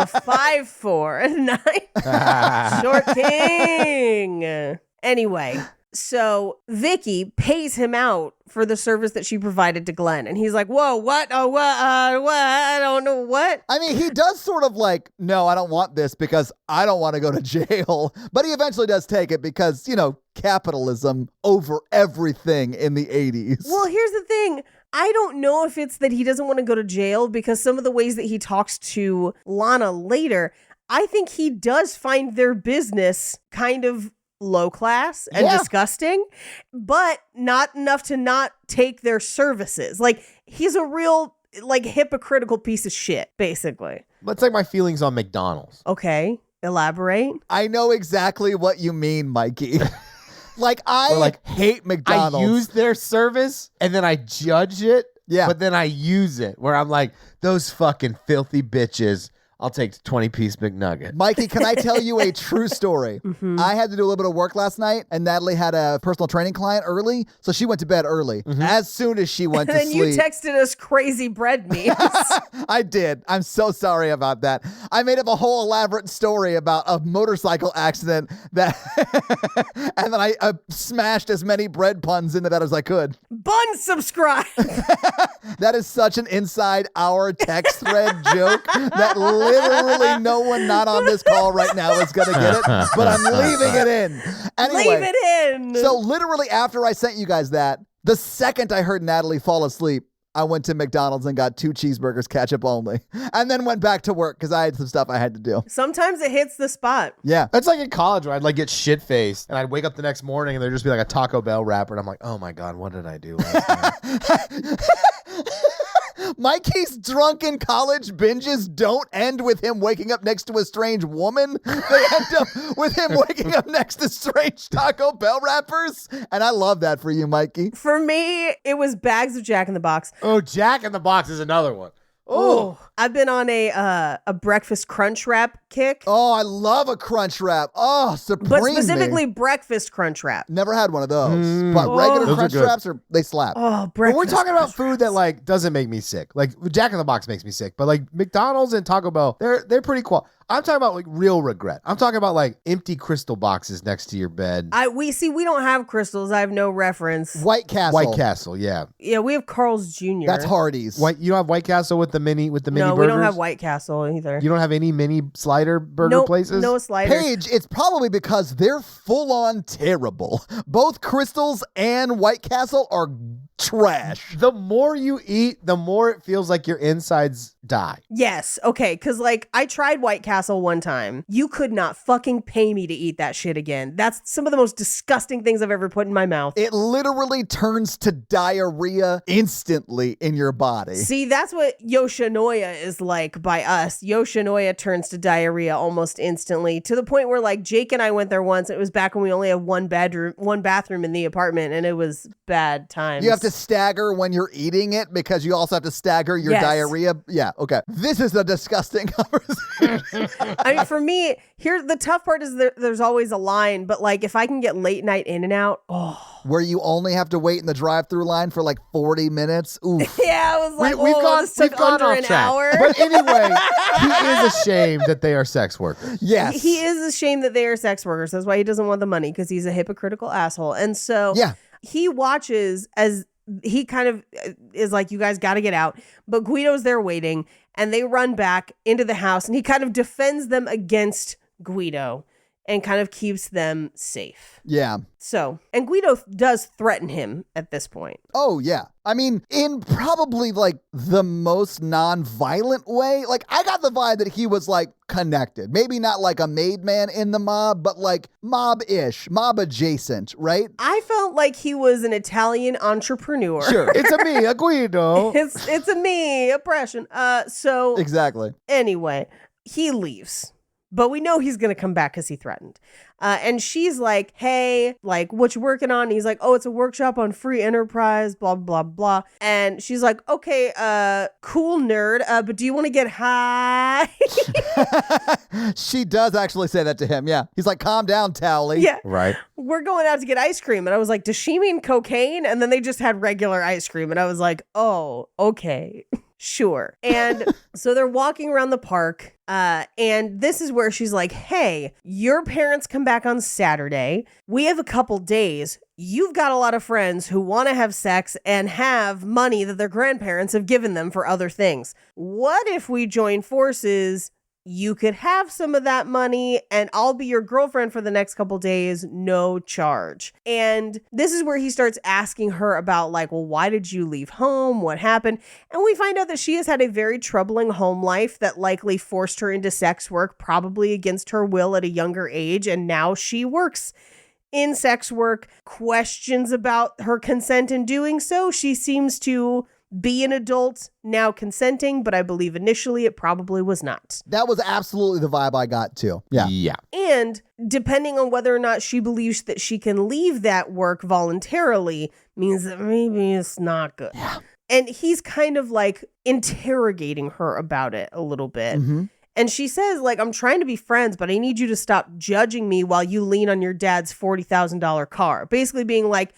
5'4" and 9. Short king. Anyway. So Vicky pays him out for the service that she provided to Glenn. And he's like, whoa, what? Oh, what? I don't know what. I mean, he does sort of like, no, I don't want this because I don't want to go to jail. But he eventually does take it because, you know, capitalism over everything in the 80s. Well, here's the thing. I don't know if it's that he doesn't want to go to jail because some of the ways that he talks to Lana later, I think he does find their business kind of low class and disgusting, but not enough to not take their services. Like, he's a real, like, hypocritical piece of shit, basically. That's like my feelings on McDonald's. Okay, elaborate. I know exactly what you mean, Mikey. Like, I hate McDonald's. I use their service and then I judge it, but then I use it where I'm like, those fucking filthy bitches. I'll take the 20-piece McNugget. Mikey, can I tell you a true story? I had to do a little bit of work last night, and Natalie had a personal training client early, so she went to bed early. As soon as she went to then sleep. You texted us crazy bread meals. I did. I'm so sorry about that. I made up a whole elaborate story about a motorcycle accident that, and then I smashed as many bread puns into that as I could. Bun subscribe. That is such an inside our text thread joke that literally no one not on this call right now is going to get it, but I'm leaving it in. Anyway, leave it in. So literally after I sent you guys that, the second I heard Natalie fall asleep, I went to McDonald's and got 2 cheeseburgers, ketchup only, and then went back to work because I had some stuff I had to do. Sometimes it hits the spot. Yeah. That's like in college where I'd like get shit-faced and I'd wake up the next morning and there'd just be like a Taco Bell wrapper and I'm like, oh my God, what did I do last night? Mikey's drunken college binges don't end with him waking up next to a strange woman. They end up with him waking up next to strange Taco Bell wrappers. And I love that for you, Mikey. For me, it was bags of Jack in the Box. Oh, Jack in the Box is another one. Oh, I've been on a breakfast crunch wrap kick. Oh, I love a crunch wrap. Oh, supreme. But specifically breakfast crunch wrap. Never had one of those. But regular Those crunch are good. wraps, they slap. Oh, But breakfast. we're talking about crunch food that like doesn't make me sick. Like Jack in the Box makes me sick, but like McDonald's and Taco Bell, they're pretty cool. I'm talking about like real regret. I'm talking about like empty crystal boxes next to your bed. We don't have crystals. I have no reference. White Castle. White Castle, yeah. Yeah, we have Carl's Jr. That's Hardee's. You don't have White Castle with the mini No, burgers? we don't have White Castle either. You don't have any mini slider burger places? No sliders. Paige, it's probably because they're full on terrible. Both Crystals and White Castle are trash. The more you eat, the more it feels like your insides die. Yes. Okay. Because, like, I tried White Castle one time. You could not fucking pay me to eat that shit again. That's some of the most disgusting things I've ever put in my mouth. It literally turns to diarrhea instantly in your body. See, that's what Yoshinoya is like by us. Yoshinoya turns to diarrhea almost instantly, to the point where, like, Jake and I went there once. It was back when we only had one bathroom in the apartment, and it was bad times. You have to stagger when you're eating it because you also have to stagger your diarrhea. Yeah, okay. This is a disgusting conversation. I mean, for me, the tough part is there's always a line, but like if I can get late night in and out, Where you only have to wait in the drive-through line for like 40 minutes. Oof. Yeah, I was like, this we've took gone under off an track. hour. But anyway, he is ashamed that they are sex workers. Yes. He is ashamed that they are sex workers. That's why he doesn't want the money, because he's a hypocritical asshole. And so he watches as he kind of is like, you guys got to get out. But Guido's there waiting, and they run back into the house, and he kind of defends them against Guido and kind of keeps them safe. Yeah. So, and Guido does threaten him at this point. Oh, yeah. I mean, in probably like the most non-violent way. Like, I got the vibe that he was like connected. Maybe not like a made man in the mob, but like mob-ish, mob adjacent, right? I felt like he was an Italian entrepreneur. Sure. It's a me, a Guido. It's a me oppression. So Exactly. anyway, he leaves. But we know he's going to come back because he threatened. And she's like, hey, like, what you working on? And he's like, oh, it's a workshop on free enterprise, blah, blah, blah. And she's like, okay, cool nerd, but do you want to get high? She does actually say that to him, yeah. He's like, calm down, Towley. Yeah. Right. We're going out to get ice cream. And I was like, does she mean cocaine? And then they just had regular ice cream. And I was like, oh, okay. Sure. And so they're walking around the park. And this is where she's like, hey, your parents come back on Saturday. We have a couple days. You've got a lot of friends who want to have sex and have money that their grandparents have given them for other things. What if we join forces? You could have some of that money and I'll be your girlfriend for the next couple days, no charge. And this is where he starts asking her about like, well, why did you leave home? What happened? And we find out that she has had a very troubling home life that likely forced her into sex work, probably against her will at a younger age. And now she works in sex work. Questions about her consent in doing so. She seems to be an adult, now consenting, but I believe initially it probably was not. That was absolutely the vibe I got too. Yeah. Yeah. And depending on whether or not she believes that she can leave that work voluntarily means that maybe it's not good. Yeah. And he's kind of like interrogating her about it a little bit. Mm-hmm. And she says, like, I'm trying to be friends, but I need you to stop judging me while you lean on your dad's $40,000 car. Basically being like,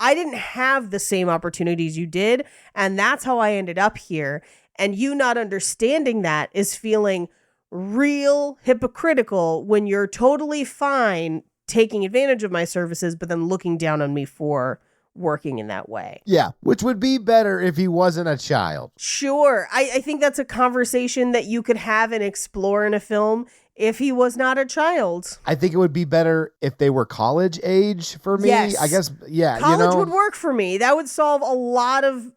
I didn't have the same opportunities you did, and that's how I ended up here. And you not understanding that is feeling real hypocritical when you're totally fine taking advantage of my services, but then looking down on me for working in that way. Yeah. Which would be better if he wasn't a child. Sure. I think that's a conversation that you could have and explore in a film if he was not a child. I think it would be better if they were college age for me. Yes. I guess, yeah. College would work for me. That would solve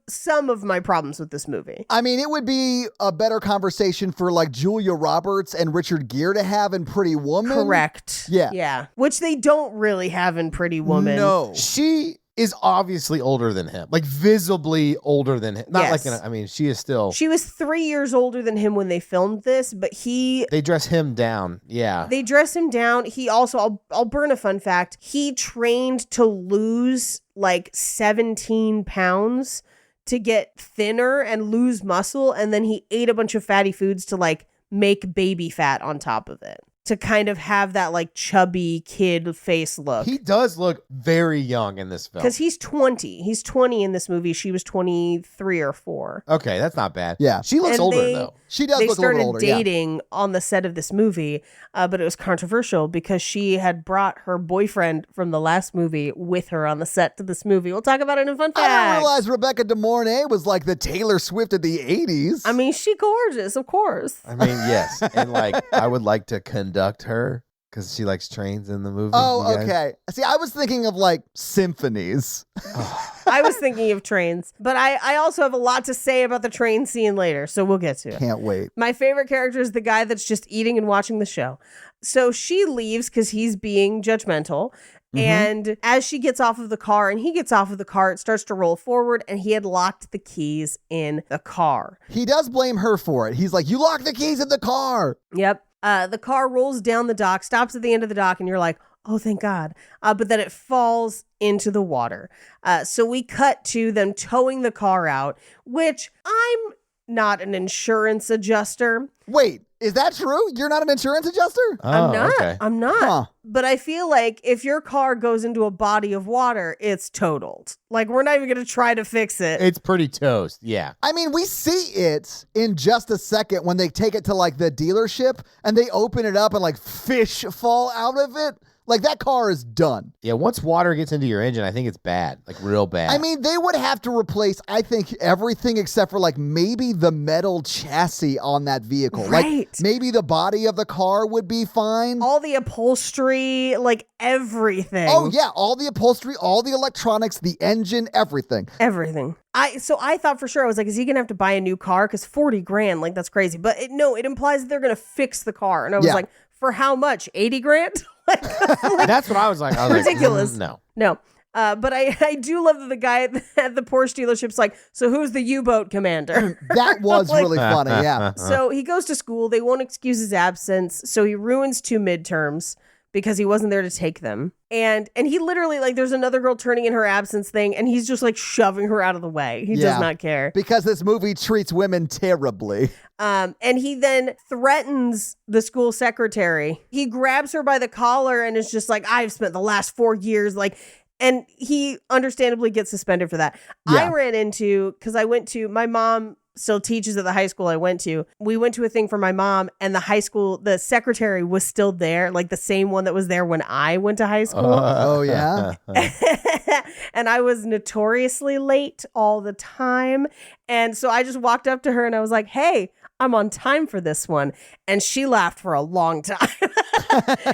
some of my problems with this movie. I mean, it would be a better conversation for like Julia Roberts and Richard Gere to have in Pretty Woman. Correct. Yeah. Yeah. Which they don't really have in Pretty Woman. No. She is obviously older than him, like visibly older than him. Not Yes. like, she is still. She was 3 years older than him when they filmed this, but They dress him down. Yeah. they dress him down. He also, I'll burn a fun fact. He trained to lose like 17 pounds to get thinner and lose muscle. And then he ate a bunch of fatty foods to like make baby fat on top of it. to kind of have that like chubby kid face look. He does look very young in this film. Because he's 20. He's 20 in this movie. She was 23 or 4. Okay, that's not bad. Yeah. She looks And older, though. She does They look a little started older. Yeah. dating on the set of this movie, but it was controversial because she had brought her boyfriend from the last movie with her on the set to this movie. We'll talk about it in fun I didn't facts. realize Rebecca De Mornay was like the Taylor Swift of the 80s. I mean, she gorgeous, of course. I mean, yes. And, like, I would like to conduct her because she likes trains in the movie. Oh, you guys. okay. See, I was thinking of like symphonies. I was thinking of trains, but I also have a lot to say about the train scene later, so we'll get to it. Can't wait. My favorite character is the guy that's just eating and watching the show. So she leaves because he's being judgmental. And as she gets off of the car and he gets off of the car, it starts to roll forward and he had locked the keys in the car. He does blame her for it. He's like, you locked the keys in the car. Yep. The car rolls down the dock, stops at the end of the dock, and you're like, oh, thank God. But then it falls into the water. So we cut to them towing the car out, which I'm not an insurance adjuster. Wait, is that true? You're not an insurance adjuster? I'm Oh, not. okay. I'm not. Huh. But I feel like if your car goes into a body of water, it's totaled. Like, we're not even going to try to fix it. It's pretty toast, yeah. I mean, we see it in just a second when they take it to like the dealership and they open it up and like fish fall out of it. Like that car is done. Yeah, once water gets into your engine, I think it's bad, like real bad. I mean, they would have to replace, I think, everything except for like maybe the metal chassis on that vehicle. Right. Like maybe the body of the car would be fine. All the upholstery, like everything. Oh yeah, all the upholstery, all the electronics, the engine, everything. Everything. So I thought for sure, I was like, is he going to have to buy a new car? Because 40 grand, like that's crazy. But it implies that they're going to fix the car. And I was Yeah. like, for how much? 80 grand? Like, that's what I was like. I was ridiculous. Like, no. No. But I do love that the guy at the Porsche dealership's like, so who's the U-boat commander? That was Like- really funny, yeah. So he goes to school. They won't excuse his absence. So he ruins 2 midterms because he wasn't there to take them. And he literally, like, there's another girl turning in her absence thing, and he's just like shoving her out of the way. He Yeah. does not care. Because this movie treats women terribly. And he then threatens the school secretary. He grabs her by the collar and is just like, I've spent the last 4 years, like, and he understandably gets suspended for that. Yeah. I ran into, because my mom still teaches at the high school I went to. We went to a thing for my mom, and the secretary was still there, like the same one that was there when I went to high school. Oh, yeah? And I was notoriously late all the time. And so I just walked up to her and I was like, hey, I'm on time for this one. And she laughed for a long time.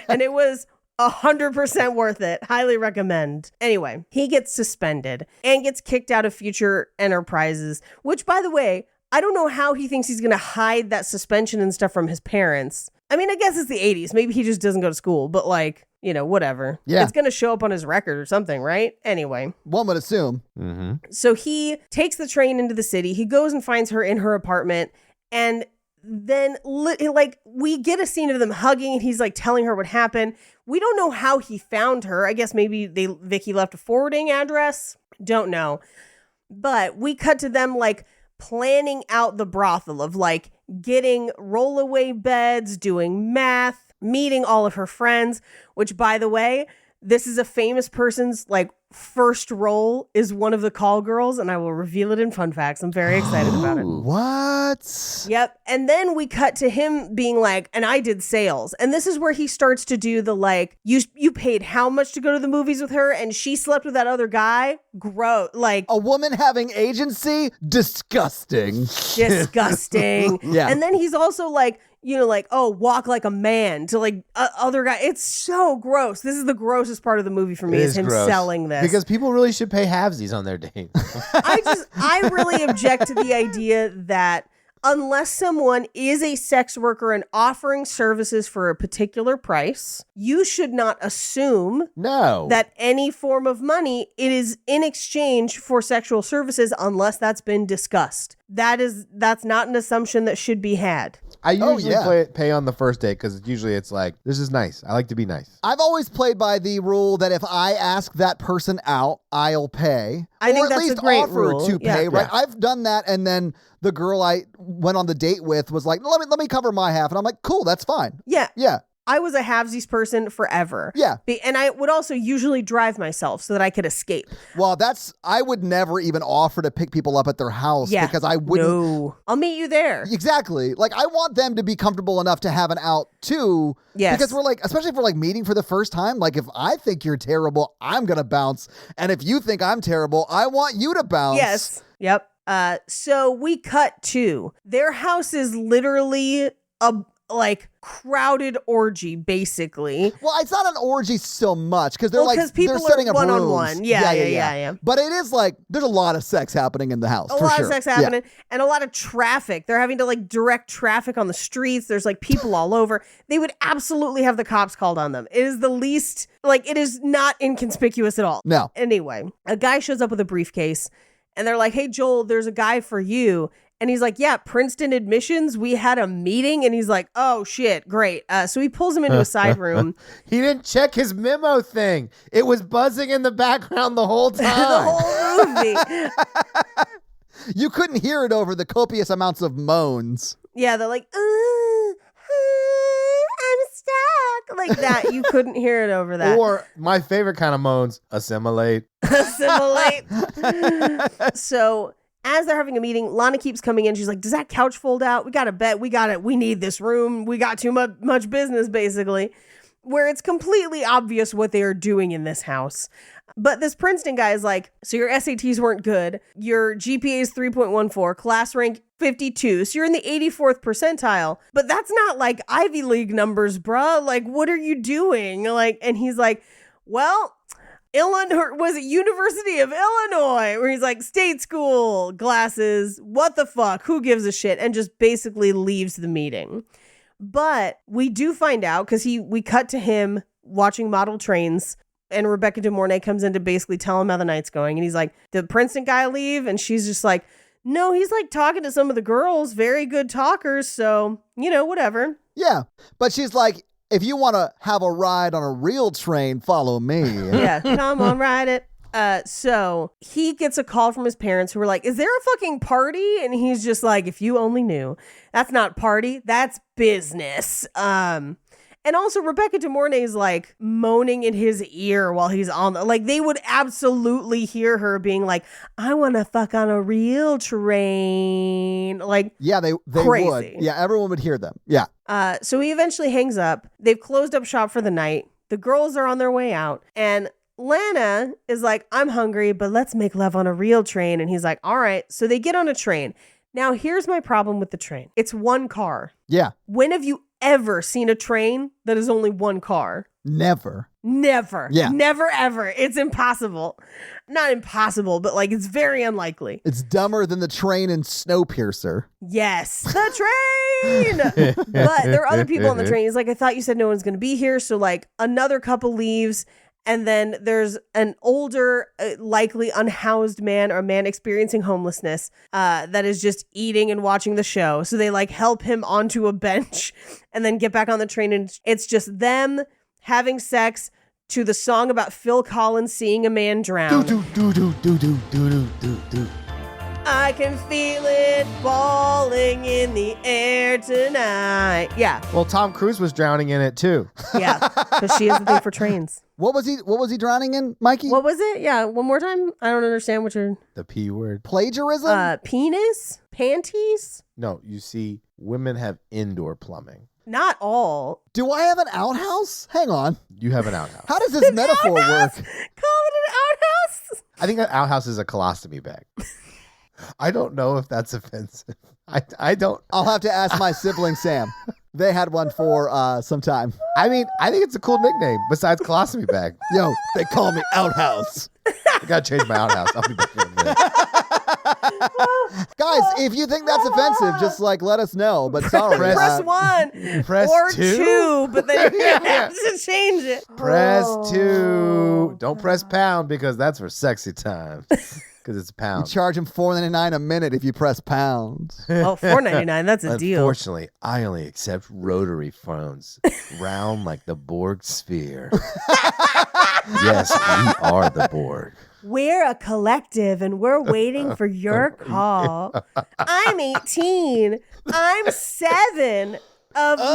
And it was 100% worth it. Highly recommend. Anyway, he gets suspended and gets kicked out of Future Enterprises, which, by the way, I don't know how he thinks he's going to hide that suspension and stuff from his parents. I mean, I guess it's the 80s. Maybe he just doesn't go to school, but like, whatever. Yeah. It's going to show up on his record or something, right? Anyway. One would assume. Mm-hmm. So he takes the train into the city. He goes and finds her in her apartment. And then, we get a scene of them hugging and he's like telling her what happened. We don't know how he found her. I guess maybe Vicky left a forwarding address. Don't know. But we cut to them like planning out the brothel of like getting rollaway beds, doing math, meeting all of her friends, which, by the way, this is a famous person's like first role is one of the call girls, and I will reveal it in fun facts. I'm very excited about it. What? Yep. And then we cut to him being like, and I did sales. And this is where he starts to do the like, you paid how much to go to the movies with her and she slept with that other guy? Gross. Like, A woman having agency? Disgusting. disgusting. Yeah. And then he's also like, oh, walk like a man to like other guy. It's so gross. This is the grossest part of the movie for me is him gross. selling this. Because people really should pay halvesies on their dates. I really object to the idea that unless someone is a sex worker and offering services for a particular price, you should not assume No. that any form of money it is in exchange for sexual services unless that's been discussed. That's not an assumption that should be had. I usually yeah. pay on the first date because usually it's like, this is nice. I like to be nice. I've always played by the rule that if I ask that person out, I'll pay. I think or at that's a least great offer rule. to Yeah. pay, right? Yeah. I've done that, and then the girl I went on the date with was like, let me cover my half. And I'm like, cool, that's fine. Yeah. Yeah. I was a halvesies person forever. Yeah. And I would also usually drive myself so that I could escape. Well, I would never even offer to pick people up at their house because I wouldn't. No. I'll meet you there. Exactly. Like, I want them to be comfortable enough to have an out too. Yes. Because we're like, especially if we're like meeting for the first time, like if I think you're terrible, I'm going to bounce. And if you think I'm terrible, I want you to bounce. Yes. Yep. So we cut to their house is literally a crowded orgy, basically. Well, it's not an orgy so much because they're because people they're setting are up one-on-one. rooms. Yeah. But it is like there's a lot of sex happening in the house. A for lot sure. of sex happening and a lot of traffic. They're having to like direct traffic on the streets. There's like people all over. They would absolutely have the cops called on them. It is the least, it is not inconspicuous at all. No. Anyway, a guy shows up with a briefcase and they're like, hey, Joel, there's a guy for you. And he's like, yeah, Princeton admissions. We had a meeting. And he's like, oh, shit, great. So he pulls him into a side room. He didn't check his memo thing. It was buzzing in the background the whole time. The whole movie. You couldn't hear it over the copious amounts of moans. Yeah, they're like, I'm stuck. Like that. You couldn't hear it over that. Or my favorite kind of moans, assimilate. Assimilate. So as they're having a meeting, Lana keeps coming in. She's like, does that couch fold out? We got to bet. We got it. We need this room. We got too much business, basically. Where it's completely obvious what they are doing in this house. But this Princeton guy is like, so your SATs weren't good. Your GPA is 3.14, class rank 52. So you're in the 84th percentile. But that's not like Ivy League numbers, bruh. Like, what are you doing? And he's like, well, Illinois, was it University of Illinois? Where he's like, state school, glasses, what the fuck? Who gives a shit? And just basically leaves the meeting. But we do find out because we cut to him watching model trains and Rebecca De Mornay comes in to basically tell him how the night's going. And he's like, did the Princeton guy leave? And she's just like, no, he's like talking to some of the girls, very good talkers. So, whatever. Yeah. But she's like, if you want to have a ride on a real train, follow me. Yeah, come on, ride it. So he gets a call from his parents who are like, is there a fucking party? And he's just like, if you only knew. That's not party, that's business. And also Rebecca De Mornay is like moaning in his ear while he's on they would absolutely hear her being like, I want to fuck on a real train. Yeah, they crazy. would. Yeah, everyone would hear them. Yeah. So he eventually hangs up. They've closed up shop for the night. The girls are on their way out and Lana is like, I'm hungry, but let's make love on a real train. And he's like, all right. So they get on a train. Now, here's my problem with the train. It's one car. Yeah. When have you ever seen a train that is only one car? Never. Yeah. Never, ever. It's impossible. Not impossible, but it's very unlikely. It's dumber than the train in Snowpiercer. Yes. The train! But there are other people on the train. He's like, I thought you said no one's going to be here. So another couple leaves. And then there's an older, likely unhoused man or a man experiencing homelessness that is just eating and watching the show. So they help him onto a bench and then get back on the train. And it's just them having sex to the song about Phil Collins seeing a man drown. I can feel it falling in the air tonight. Yeah. Well, Tom Cruise was drowning in it too. Yeah. Because she has a thing for trains. What was he drowning in, Mikey? What was it? Yeah, one more time. I don't understand what you're... The P word. Plagiarism? Penis? Panties? No, you see, women have indoor plumbing. Not all. Do I have an outhouse? Hang on. You have an outhouse. How does this metaphor work? Call it an outhouse? I think an outhouse is a colostomy bag. I don't know if that's offensive. I don't. I'll have to ask my sibling Sam. They had one for some time. I mean, I think it's a cool nickname besides colostomy bag. Yo, they call me Outhouse. I gotta change my outhouse. I'll be back in a minute. Guys, if you think that's offensive, just let us know. But sorry. Press 1. Press or 2. 2, but then you have to change it. Press 2. Don't press pound because that's for sexy time. Because it's a You pound. charge them $4.99 a minute if you press pound. Oh, $4.99. That's a deal. Unfortunately, I only accept rotary phones, round like the Borg sphere. Yes, we are the Borg. We're a collective and we're waiting for your call. I'm 18. I'm 7. of 9.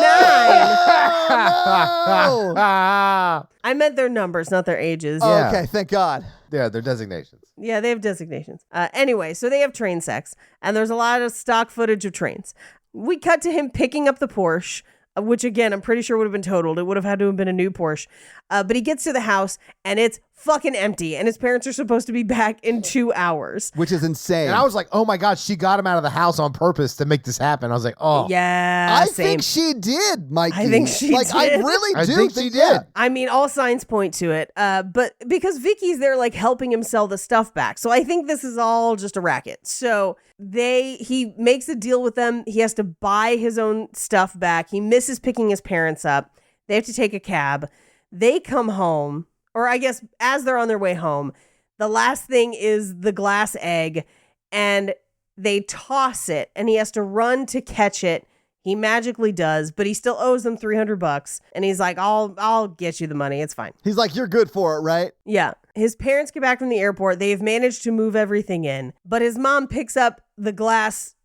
Oh, no. I meant their numbers, not their ages. Yeah. Okay, thank God. Yeah, they're designations. Yeah, they have designations. Anyway, so they have train sex, and there's a lot of stock footage of trains. We cut to him picking up the Porsche, which again, I'm pretty sure would have been totaled. It would have had to have been a new Porsche. But he gets to the house, and it's fucking empty, and his parents are supposed to be back in 2 hours. Which is insane. And I was like, oh my God, she got him out of the house on purpose to make this happen. I was like, oh. Yeah, I same. think she did, Mikey. I think she I did. really I do think she did. yeah. I mean, all signs point to it. But because Vicky's there, like, helping him sell the stuff back. So I think this is all just a racket. So he makes a deal with them. He has to buy his own stuff back. He misses picking his parents up. They have to take a cab. They come home, or I guess as they're on their way home, the last thing is the glass egg, and they toss it, and he has to run to catch it. He magically does, but he still owes them $300, and he's like, I'll get you the money. It's fine. He's like, you're good for it, right? Yeah. His parents get back from the airport. They've managed to move everything in, but his mom picks up the glass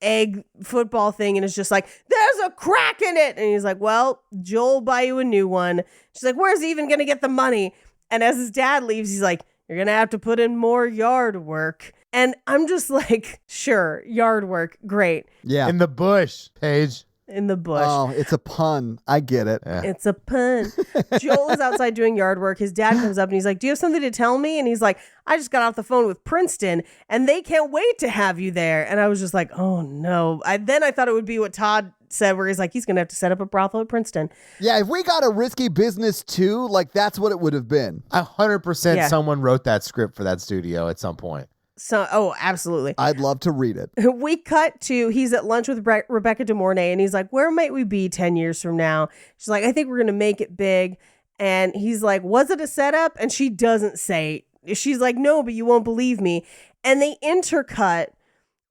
egg football thing and is just like, there's a crack in it. And he's like, well, Joel will buy you a new one. She's like, where's he even going to get the money? And as his dad leaves, he's like, you're going to have to put in more yard work. And I'm just like, sure, yard work. Great. Yeah. In the bush, Paige. In the bush. Oh, it's a pun. I get it. Yeah. It's a pun. Joel is outside doing yard work. His dad comes up and he's like, do you have something to tell me? And he's like, I just got off the phone with Princeton and they can't wait to have you there. And I was just like, oh no. Then I thought it would be what Todd said, where he's like, he's going to have to set up a brothel at Princeton. Yeah, if we got a risky business too, like that's what it would have been. 100% Yeah. someone wrote that script for that studio at some point. So, oh, absolutely. I'd love to read it. We cut to, he's at lunch with Rebecca De Mornay, and he's like, where might we be 10 years from now? She's like, I think we're going to make it big. And he's like, was it a setup? And she doesn't say. She's like, no, but you won't believe me. And they intercut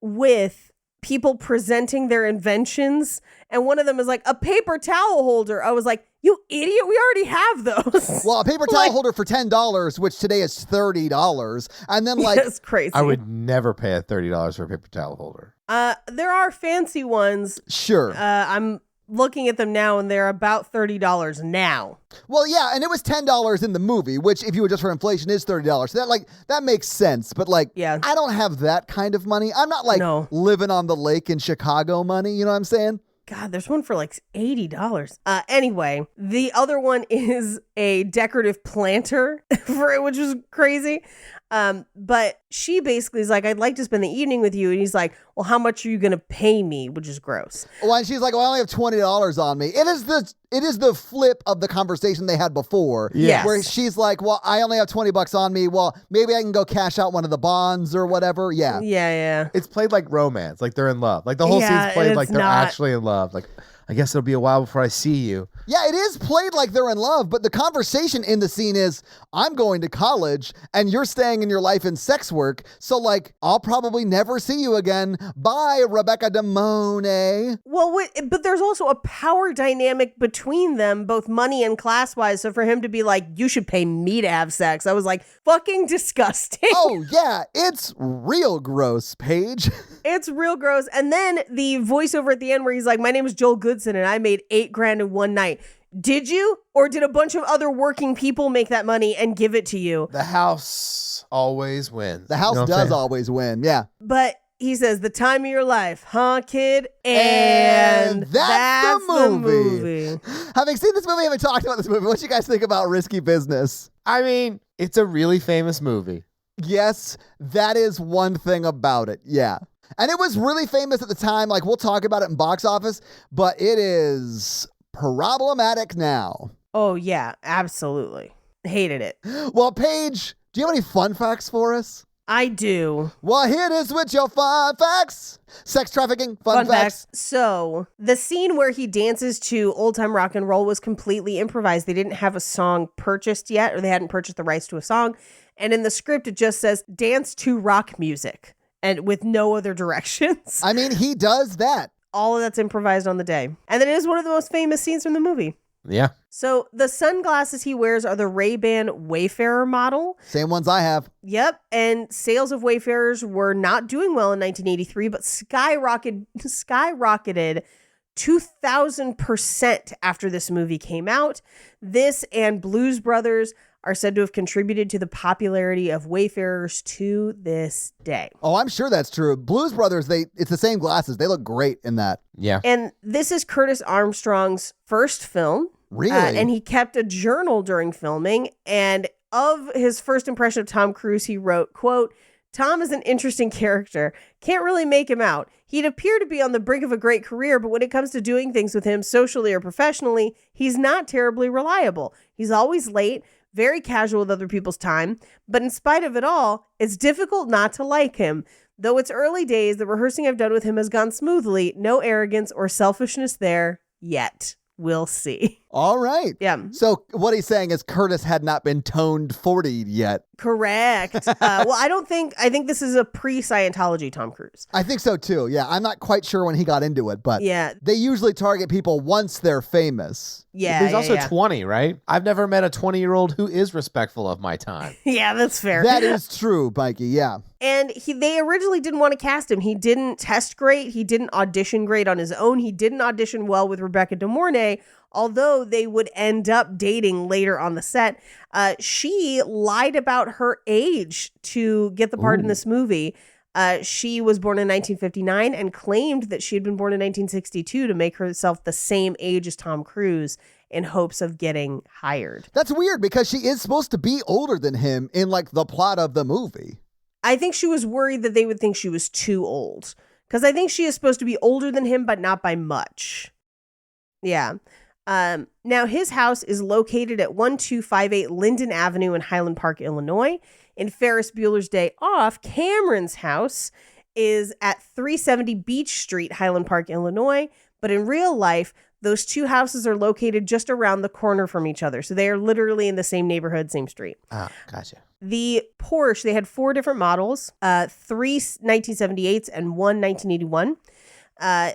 with people presenting their inventions. And one of them is like, a paper towel holder. I was like, you idiot, we already have those. Well, a paper towel holder for $10, which today is $30. And then like, That's crazy. I would never pay a $30 for a paper towel holder. There are fancy ones. sure. I'm looking at them now, and they're about $30 now. Well, yeah, and it was $10 in the movie, which if you adjust for inflation is $30. So that makes sense. But like, Yeah. I don't have that kind of money. I'm not like No. living on the lake in Chicago money. You know what I'm saying? God, there's one for like $80. Anyway, the other one is a decorative planter for it, which was crazy. But she basically is like, I'd like to spend the evening with you. And he's like, well, how much are you going to pay me? Which is gross. Well, and she's like, well, I only have $20 on me. It is the flip of the conversation they had before. Yes. Where she's like, well, I only have $20 on me. Well, maybe I can go cash out one of the bonds or whatever. Yeah. Yeah. It's played like romance, like they're in love. Like the whole Yeah, scene's played and like it's they're not. actually in love. Like, I guess it'll be a while before I see you. Yeah, it is played like they're in love, but the conversation in the scene is, I'm going to college and you're staying in your life in sex work. So like, I'll probably never see you again. Bye, Rebecca De Mornay. Well, but there's also a power dynamic between them, both money and class-wise. So for him to be like, you should pay me to have sex, I was like, fucking disgusting. Oh yeah, it's real gross, Paige. It's real gross. And then the voiceover at the end where he's like, my name is Joel Goodson and I made $8,000 in one night. Did you? Or did a bunch of other working people make that money and give it to you? The house always wins. The house You know what I'm does saying? always win, yeah. But he says, the time of your life, huh, kid? And that's the movie. movie. Having seen this movie, haven't talked about this movie, what do you guys think about Risky Business? I mean, it's a really famous movie. Yes, that is one thing about it, yeah. And it was really famous at the time, like we'll talk about it in box office, but it is problematic now. Oh, yeah, absolutely. Hated it. Well, Paige, do you have any fun facts for us? I do. Well, here it is with your fun facts. Sex trafficking, fun facts. So the scene where he dances to old time rock and roll was completely improvised. They didn't have a song purchased yet, or they hadn't purchased the rights to a song. And in the script, it just says dance to rock music and with no other directions. I mean, he does that. All of that's improvised on the day. And it is one of the most famous scenes from the movie. Yeah. So the sunglasses he wears are the Ray-Ban Wayfarer model. Same ones I have. Yep. And sales of Wayfarers were not doing well in 1983, but skyrocketed 2,000% after this movie came out. This and Blues Brothers are said to have contributed to the popularity of Wayfarers to this day. Oh, I'm sure that's true. Blues Brothers, it's the same glasses. They look great in that. Yeah. And this is Curtis Armstrong's first film. Really? And he kept a journal during filming. And of his first impression of Tom Cruise, he wrote, quote, "Tom is an interesting character. Can't really make him out. He'd appear to be on the brink of a great career, but when it comes to doing things with him socially or professionally, he's not terribly reliable. He's always late, very casual with other people's time, but in spite of it all, it's difficult not to like him. Though it's early days, the rehearsing I've done with him has gone smoothly. No arrogance or selfishness there yet. We'll see." All right. Yeah. So what he's saying is Curtis had not been toned 40 yet. Correct. Well, I think this is a pre-Scientology Tom Cruise. I think so too. Yeah. I'm not quite sure when he got into it, but Yeah. they usually target people once they're famous. Yeah. He's also yeah. 20, right? I've never met a 20-year-old who is respectful of my time. Yeah, that's fair. That is true, Mikey. Yeah. And they originally didn't want to cast him. He didn't test great. He didn't audition great on his own. He didn't audition well with Rebecca De Mornay, although they would end up dating later on the set. She lied about her age to get the part in this movie. She was born in 1959 and claimed that she had been born in 1962 to make herself the same age as Tom Cruise in hopes of getting hired. That's weird because she is supposed to be older than him in like the plot of the movie. I think she was worried that they would think she was too old, because I think she is supposed to be older than him, but not by much. Yeah. Now, his house is located at 1258 Linden Avenue in Highland Park, Illinois. In Ferris Bueller's Day Off, Cameron's house is at 370 Beach Street, Highland Park, Illinois. But in real life, those two houses are located just around the corner from each other. So they are literally in the same neighborhood, same street. Ah, gotcha. The Porsche, they had 4 different models, 3 1978s and 1 1981.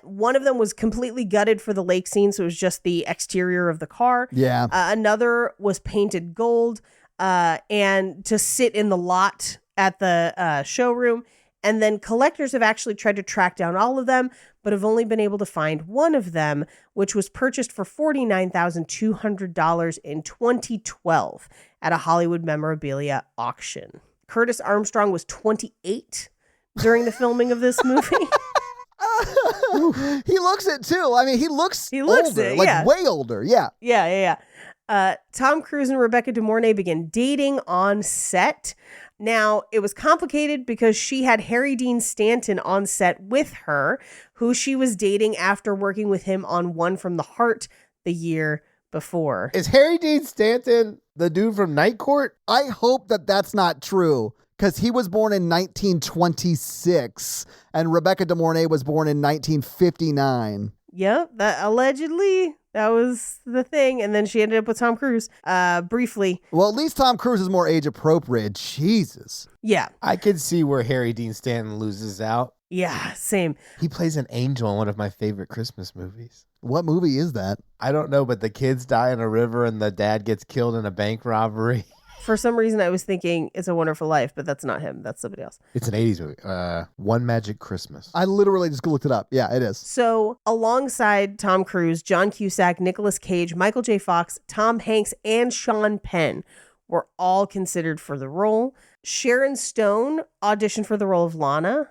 One of them was completely gutted for the lake scene, so it was just the exterior of the car. Yeah. Another was painted gold and to sit in the lot at the showroom. And then collectors have actually tried to track down all of them, but have only been able to find one of them, which was purchased for $49,200 in 2012 at a Hollywood memorabilia auction. Curtis Armstrong was 28 during the filming of this movie. He looks it too. I mean, he looks older, it, like yeah. way older. Yeah. Yeah. Tom Cruise and Rebecca De Mornay began dating on set. Now, it was complicated because she had Harry Dean Stanton on set with her, who she was dating after working with him on One from the Heart the year before. Is Harry Dean Stanton the dude from Night Court? I hope that that's not true because he was born in 1926 and Rebecca De Mornay was born in 1959. Yep, that allegedly that was the thing. And then she ended up with Tom Cruise briefly. Well, at least Tom Cruise is more age appropriate. Jesus. Yeah. I could see where Harry Dean Stanton loses out. Yeah, same. He plays an angel in one of my favorite Christmas movies. What movie is that? I don't know, but the kids die in a river and the dad gets killed in a bank robbery. For some reason, I was thinking It's a Wonderful Life, but that's not him. That's somebody else. It's an 80s movie. One Magic Christmas. I literally just looked it up. Yeah, it is. So alongside Tom Cruise, John Cusack, Nicolas Cage, Michael J. Fox, Tom Hanks, and Sean Penn were all considered for the role. Sharon Stone auditioned for the role of Lana,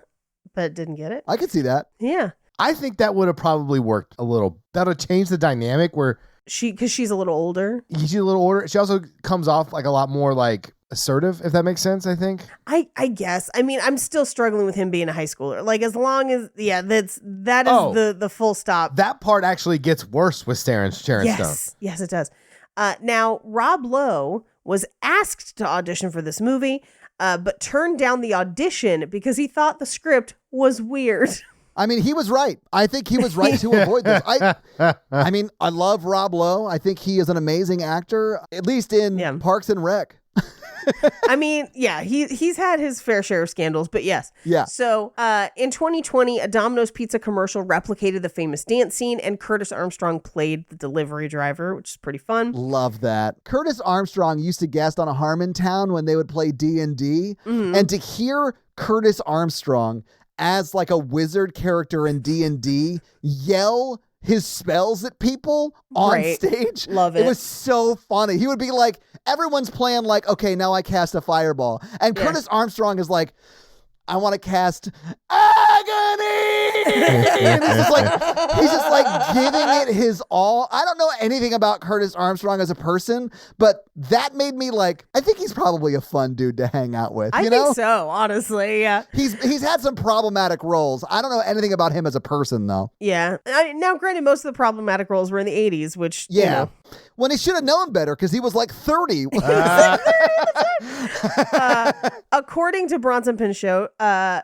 but didn't get it. I could see that. Yeah. I think that would have probably worked a little. That would change the dynamic where Because she's a little older. she's a little older. She also comes off like a lot more like assertive, if that makes sense, I think. I guess. I mean, I'm still struggling with him being a high schooler. Like, as long as, that is the full stop. That part actually gets worse with Sharon Stone. Yes, it does. Now, Rob Lowe was asked to audition for this movie, but turned down the audition because he thought the script was weird. I mean, he was right. I think he was right to avoid this. I mean, I love Rob Lowe. I think he is an amazing actor, at least in Parks and Rec. I mean, yeah, he's had his fair share of scandals, but yes. Yeah. So in 2020, a Domino's Pizza commercial replicated the famous dance scene, and Curtis Armstrong played the delivery driver, which is pretty fun. Love that. Curtis Armstrong used to guest on a Harmontown when they would play D&D, and to hear Curtis Armstrong as like a wizard character in D&D yell his spells at people on Great. stage. Love it. It was so funny. He would be like, everyone's playing like, okay, now I cast a fireball. And Curtis Armstrong is like, I want to cast agony. And he's just like giving it his all. I don't know anything about Curtis Armstrong as a person, but that made me like, I think he's probably a fun dude to hang out with. I you know? think so, honestly. Yeah. He's had some problematic roles. I don't know anything about him as a person, though. Yeah. Now, granted, most of the problematic roles were in the 80s, which, you Yeah. know. When he should have known better because he was like 30. According to Bronson Pinchot,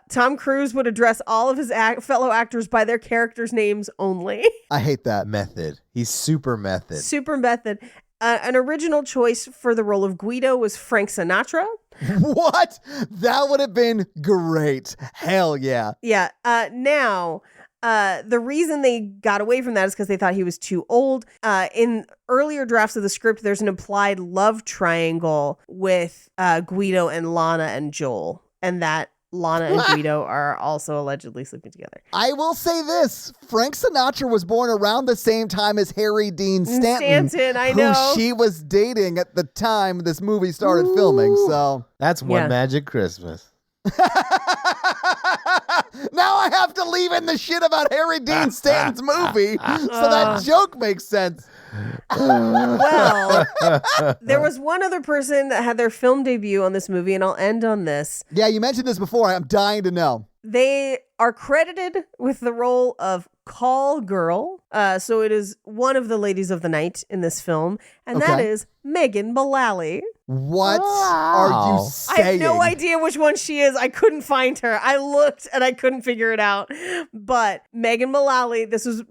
Tom Cruise would address all of his fellow actors by their characters' names only. I hate that. Method. He's super method. Super method. An original choice for the role of Guido was Frank Sinatra. What? That would have been great. Hell yeah. Yeah. Now, the reason they got away from that is because they thought he was too old. In earlier drafts of the script, there's an implied love triangle with Guido and Lana and Joel, and that Lana and Guido are also allegedly sleeping together. I will say this. Frank Sinatra was born around the same time as Harry Dean Stanton. I know. Who she was dating at the time this movie started filming. So That's one Yeah. magic Christmas. now I have to leave in the shit about Harry Dean Stanton's movie. So that joke makes sense. Well, there was one other person that had their film debut on this movie, and I'll end on this. Yeah, you mentioned this before. I'm dying to know. They are credited with the role of Call Girl. So it is one of the ladies of the night in this film, and that Okay. is Megan Mullally. What are you Wow. saying? I have no idea which one she is. I couldn't find her. I looked and I couldn't figure it out. But Megan Mullally, this was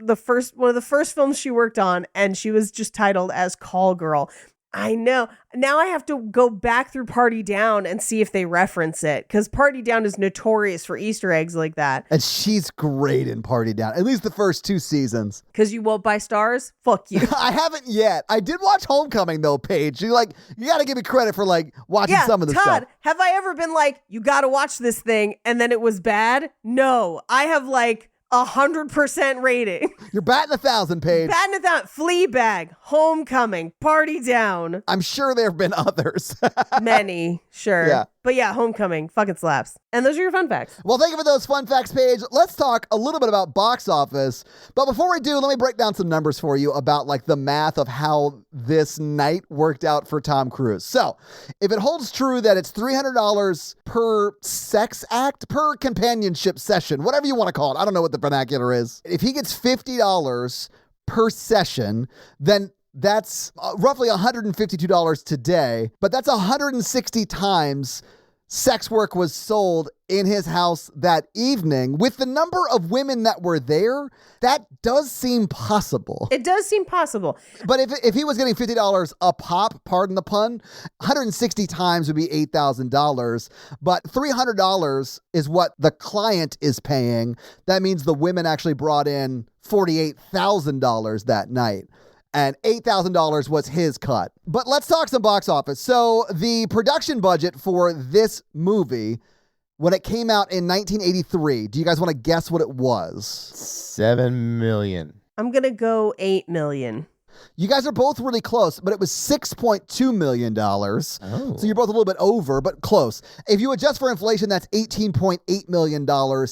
one of the first films she worked on, and she was just titled as Call Girl. I know. Now I have to go back through Party Down and see if they reference it, because Party Down is notorious for Easter eggs like that. And she's great in Party Down, at least the first 2 seasons. Because you won't buy stars? Fuck you. I haven't yet. I did watch Homecoming though, Paige. You got to give me credit for like watching some of the Todd, stuff. have I ever been like, you got to watch this thing, and then it was bad? No, I have like 100% rating. You're batting 1,000, Paige. Batting it out. Fleabag, Homecoming, Party Down. I'm sure there have been others. Many, sure. Yeah. But yeah, Homecoming fucking slaps. And those are your fun facts. Well, thank you for those fun facts, Paige. Let's talk a little bit about box office. But before we do, let me break down some numbers for you about like the math of how this night worked out for Tom Cruise. So if it holds true that it's $300 per sex act, per companionship session, whatever you want to call it. I don't know what the vernacular is. If he gets $50 per session, then that's roughly $152 today, but that's 160 times sex work was sold in his house that evening. With the number of women that were there, that does seem possible. It does seem possible. But if he was getting $50 a pop, pardon the pun, 160 times would be $8,000. But $300 is what the client is paying. That means the women actually brought in $48,000 that night. And $8,000 was his cut. But let's talk some box office. So the production budget for this movie, when it came out in 1983, do you guys want to guess what it was? $7 million. I'm going to go 8 million. You guys are both really close, but it was $6.2 million. Oh. So you're both a little bit over, but close. If you adjust for inflation, that's $18.8 million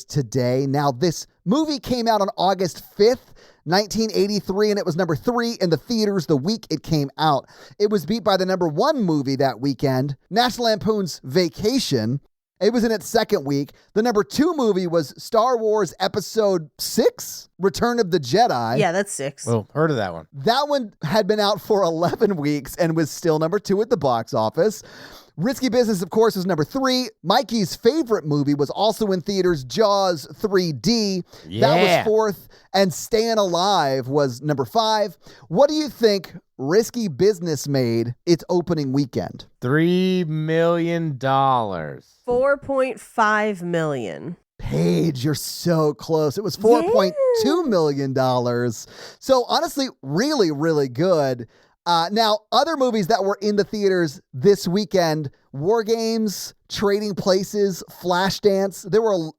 today. Now, this movie came out on August 5th, 1983, and it was number 3 in the theaters the week it came out. It was beat by the number 1 movie that weekend, National Lampoon's Vacation. It was in its second week. The number 2 movie was Star Wars Episode 6, Return of the Jedi. Yeah, that's 6. Well, heard of that one. That one had been out for 11 weeks and was still number 2 at the box office. Risky Business, of course, was number 3. Mikey's favorite movie was also in theaters, Jaws 3D. That was 4th. And Staying Alive was number 5. What do you think Risky Business made its opening weekend? $3 million. 4.5 million. Paige, you're so close. It was $4.2 million. So honestly, really, really good. Now, other movies that were in the theaters this weekend War Games, Trading Places, Flashdance. There were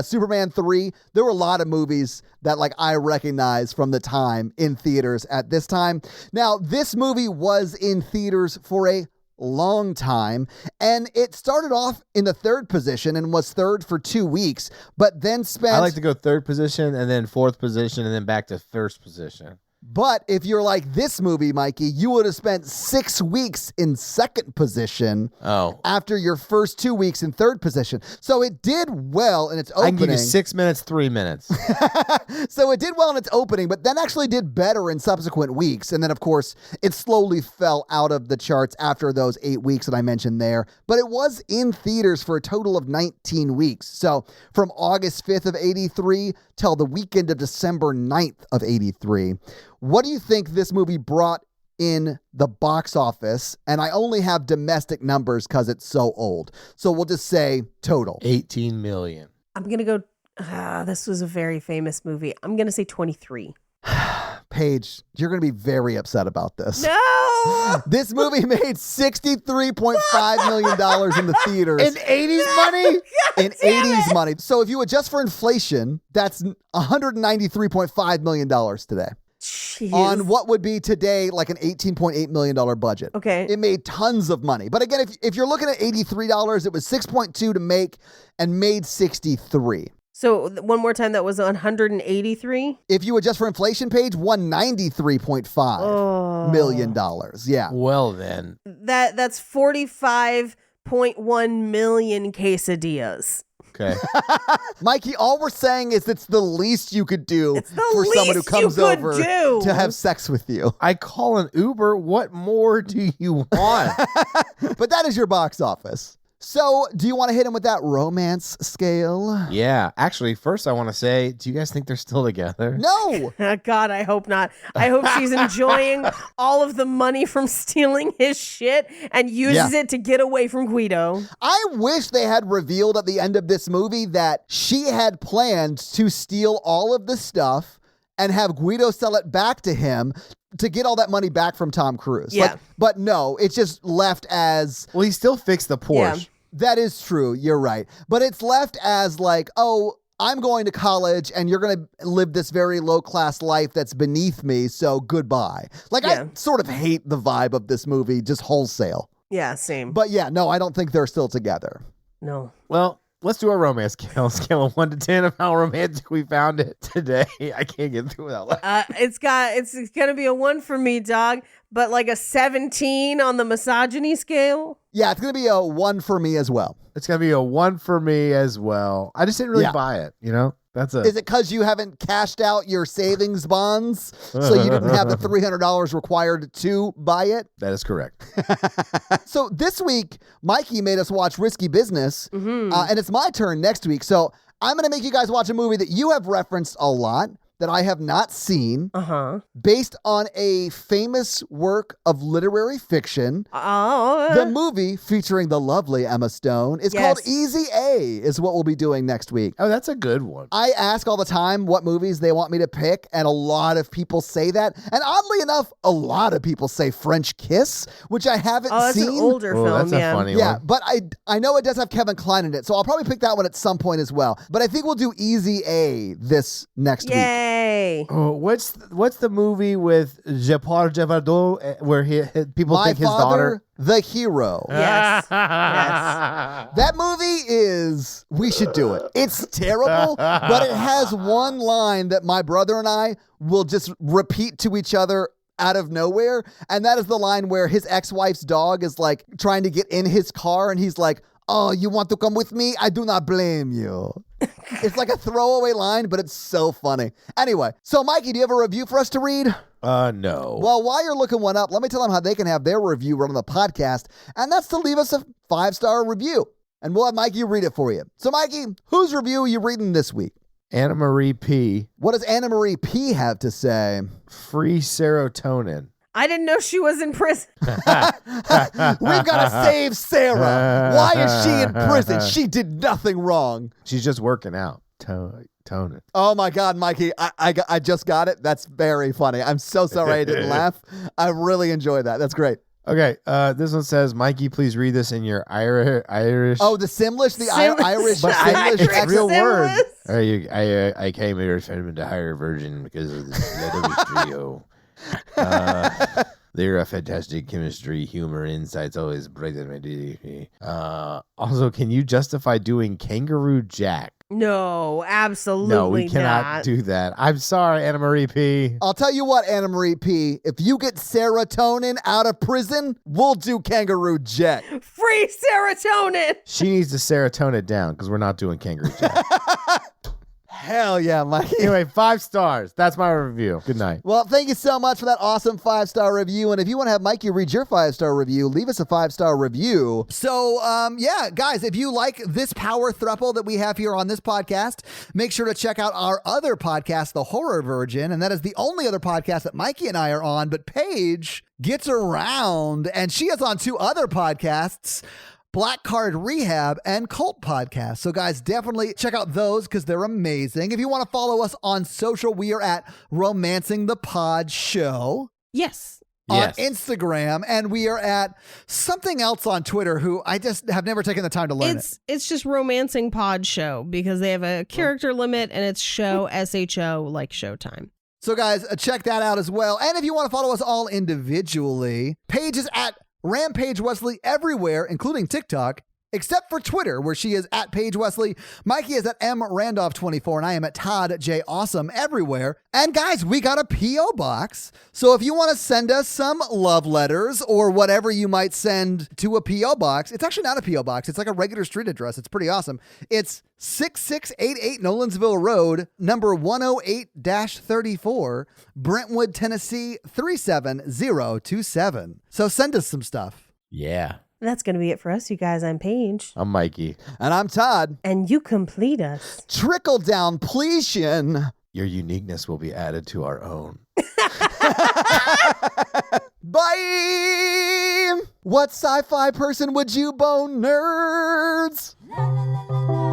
Superman 3. There were a lot of movies that like I recognize from the time in theaters at this time. Now, this movie was in theaters for a long time, and it started off in the third position and was third for 2 weeks, but then spent... I like to go third position and then fourth position and then back to first position. But if you're like this movie, Mikey, you would have spent 6 weeks in second position after your first 2 weeks in third position. So it did well in its opening. I can give you 6 minutes, 3 minutes. So it did well in its opening, but then actually did better in subsequent weeks. And then, of course, it slowly fell out of the charts after those 8 weeks that I mentioned there. But it was in theaters for a total of 19 weeks. So from August 5th of 83 till the weekend of December 9th of 83. What do you think this movie brought in the box office? And I only have domestic numbers because it's so old. So we'll just say total. 18 million. I'm going to go, this was a very famous movie. I'm going to say 23. Paige, you're going to be very upset about this. No! This movie made $63.5 million in the theaters. In 80s money? In 80s money. So if you adjust for inflation, that's $193.5 million today. Jeez. On what would be today like an $18.8 million budget. Okay. It made tons of money. But again, if you're looking at $83, it was $6.2 to make and made $63. So one more time, that was 183? If you adjust for inflation, Page, $193.5 million. Yeah. Well, then. That's 45.1 million quesadillas. Okay. Mikey, all we're saying is it's the least you could do for someone who comes over to have sex with you. I call an Uber. What more do you want? But that is your box office. So, do you want to hit him with that romance scale? Yeah. Actually, first I want to say, do you guys think they're still together? No. God, I hope not. I hope she's enjoying all of the money from stealing his shit and uses it to get away from Guido. I wish they had revealed at the end of this movie that she had planned to steal all of the stuff and have Guido sell it back to him to get all that money back from Tom Cruise. Yeah. But no, it's just left as... Well, he still fixed the Porsche. Yeah. That is true. You're right. But it's left as like, oh, I'm going to college and you're going to live this very low-class life that's beneath me, so goodbye. Like, I sort of hate the vibe of this movie, just wholesale. Yeah, same. But yeah, no, I don't think they're still together. No. Well, let's do our romance scale of 1 to 10 of how romantic we found it today. I can't get through without laughing. It's gonna be a 1 for me, dog, but like a 17 on the misogyny scale. Yeah, it's going to be a 1 for me as well. It's going to be a 1 for me as well. I just didn't really buy it, you know? Is it because you haven't cashed out your savings bonds, so you didn't have the $300 required to buy it? That is correct. So this week, Mikey made us watch Risky Business, and it's my turn next week. So I'm going to make you guys watch a movie that you have referenced a lot, that I have not seen, based on a famous work of literary fiction. The movie featuring the lovely Emma Stone is called Easy A, is what we'll be doing next week. Oh, that's a good one. I ask all the time what movies they want me to pick, and a lot of people say that. And oddly enough, a lot of people say French Kiss, which I haven't seen. That's an older film, that's a funny one. Yeah, but I know it does have Kevin Kline in it, so I'll probably pick that one at some point as well. But I think we'll do Easy A this next week. Oh, what's the movie with Jean-Paul Javardot where people think his daughter? The Hero. Yes. Yes. That movie is, we should do it. It's terrible, but it has one line that my brother and I will just repeat to each other out of nowhere. And that is the line where his ex-wife's dog is like trying to get in his car and he's like, "Oh, you want to come with me? I do not blame you." It's like a throwaway line, but it's so funny. Anyway, so Mikey, do you have a review for us to read? No. Well, while you're looking one up, let me tell them how they can have their review run on the podcast, and that's to leave us a 5-star review. And we'll have Mikey read it for you. So Mikey, whose review are you reading this week? Anna Marie P. What does Anna Marie P have to say? Free serotonin. I didn't know she was in prison. We've got to save Sarah. Why is she in prison? She did nothing wrong. She's just working out. Toning. Oh my God, Mikey, I just got it. That's very funny. I'm so sorry I didn't laugh. I really enjoy that. That's great. Okay, this one says, Mikey, please read this in your Irish. Oh, the Simlish, the Irish But Simlish. it's real word. Simlish. I came here from the higher virgin because of this letter trio. They're a fantastic chemistry, humor, insights, always brighten my day. Also, can you justify doing Kangaroo Jack? No, absolutely No, we cannot not. do that. I'm sorry, Anna Marie P. I'll tell you what, Anna Marie P. If you get serotonin out of prison, we'll do Kangaroo Jack. Free serotonin. She needs to serotonin it down because we're not doing Kangaroo Jack. Hell yeah, Mikey. Anyway, 5 stars. That's my review. Good night. Well, thank you so much for that awesome 5-star review. And if you want to have Mikey read your 5-star review, leave us a 5-star review. So, yeah, guys, if you like this power throuple that we have here on this podcast, make sure to check out our other podcast, The Horror Virgin. And that is the only other podcast that Mikey and I are on. But Paige gets around, and she is on 2 other podcasts, Black Card Rehab and Cult Podcast. So guys, definitely check out those because they're amazing. If you want to follow us on social, we are at Romancing the Pod Show Yes. on Instagram, and we are at something else on Twitter who I just have never taken the time to learn It's just Romancing Pod Show because they have a character limit and it's show SHO like Showtime. So guys, check that out as well. And if you want to follow us all individually, Paige is at Rampage Wesley everywhere, including TikTok, except for Twitter, where she is at Paige Wesley. Mikey is at mrandolph24, and I am at Todd J. Awesome everywhere. And guys, we got a P.O. box. So if you want to send us some love letters or whatever you might send to a P.O. box, it's actually not a P.O. box. It's like a regular street address. It's pretty awesome. It's 6688 Nolensville Road, number 108-34, Brentwood, Tennessee 37027. So send us some stuff. Yeah. That's going to be it for us, you guys. I'm Paige. I'm Mikey. And I'm Todd. And you complete us. Trickle down plesion. Your uniqueness will be added to our own. Bye. What sci-fi person would you bone, nerds? La la la la la.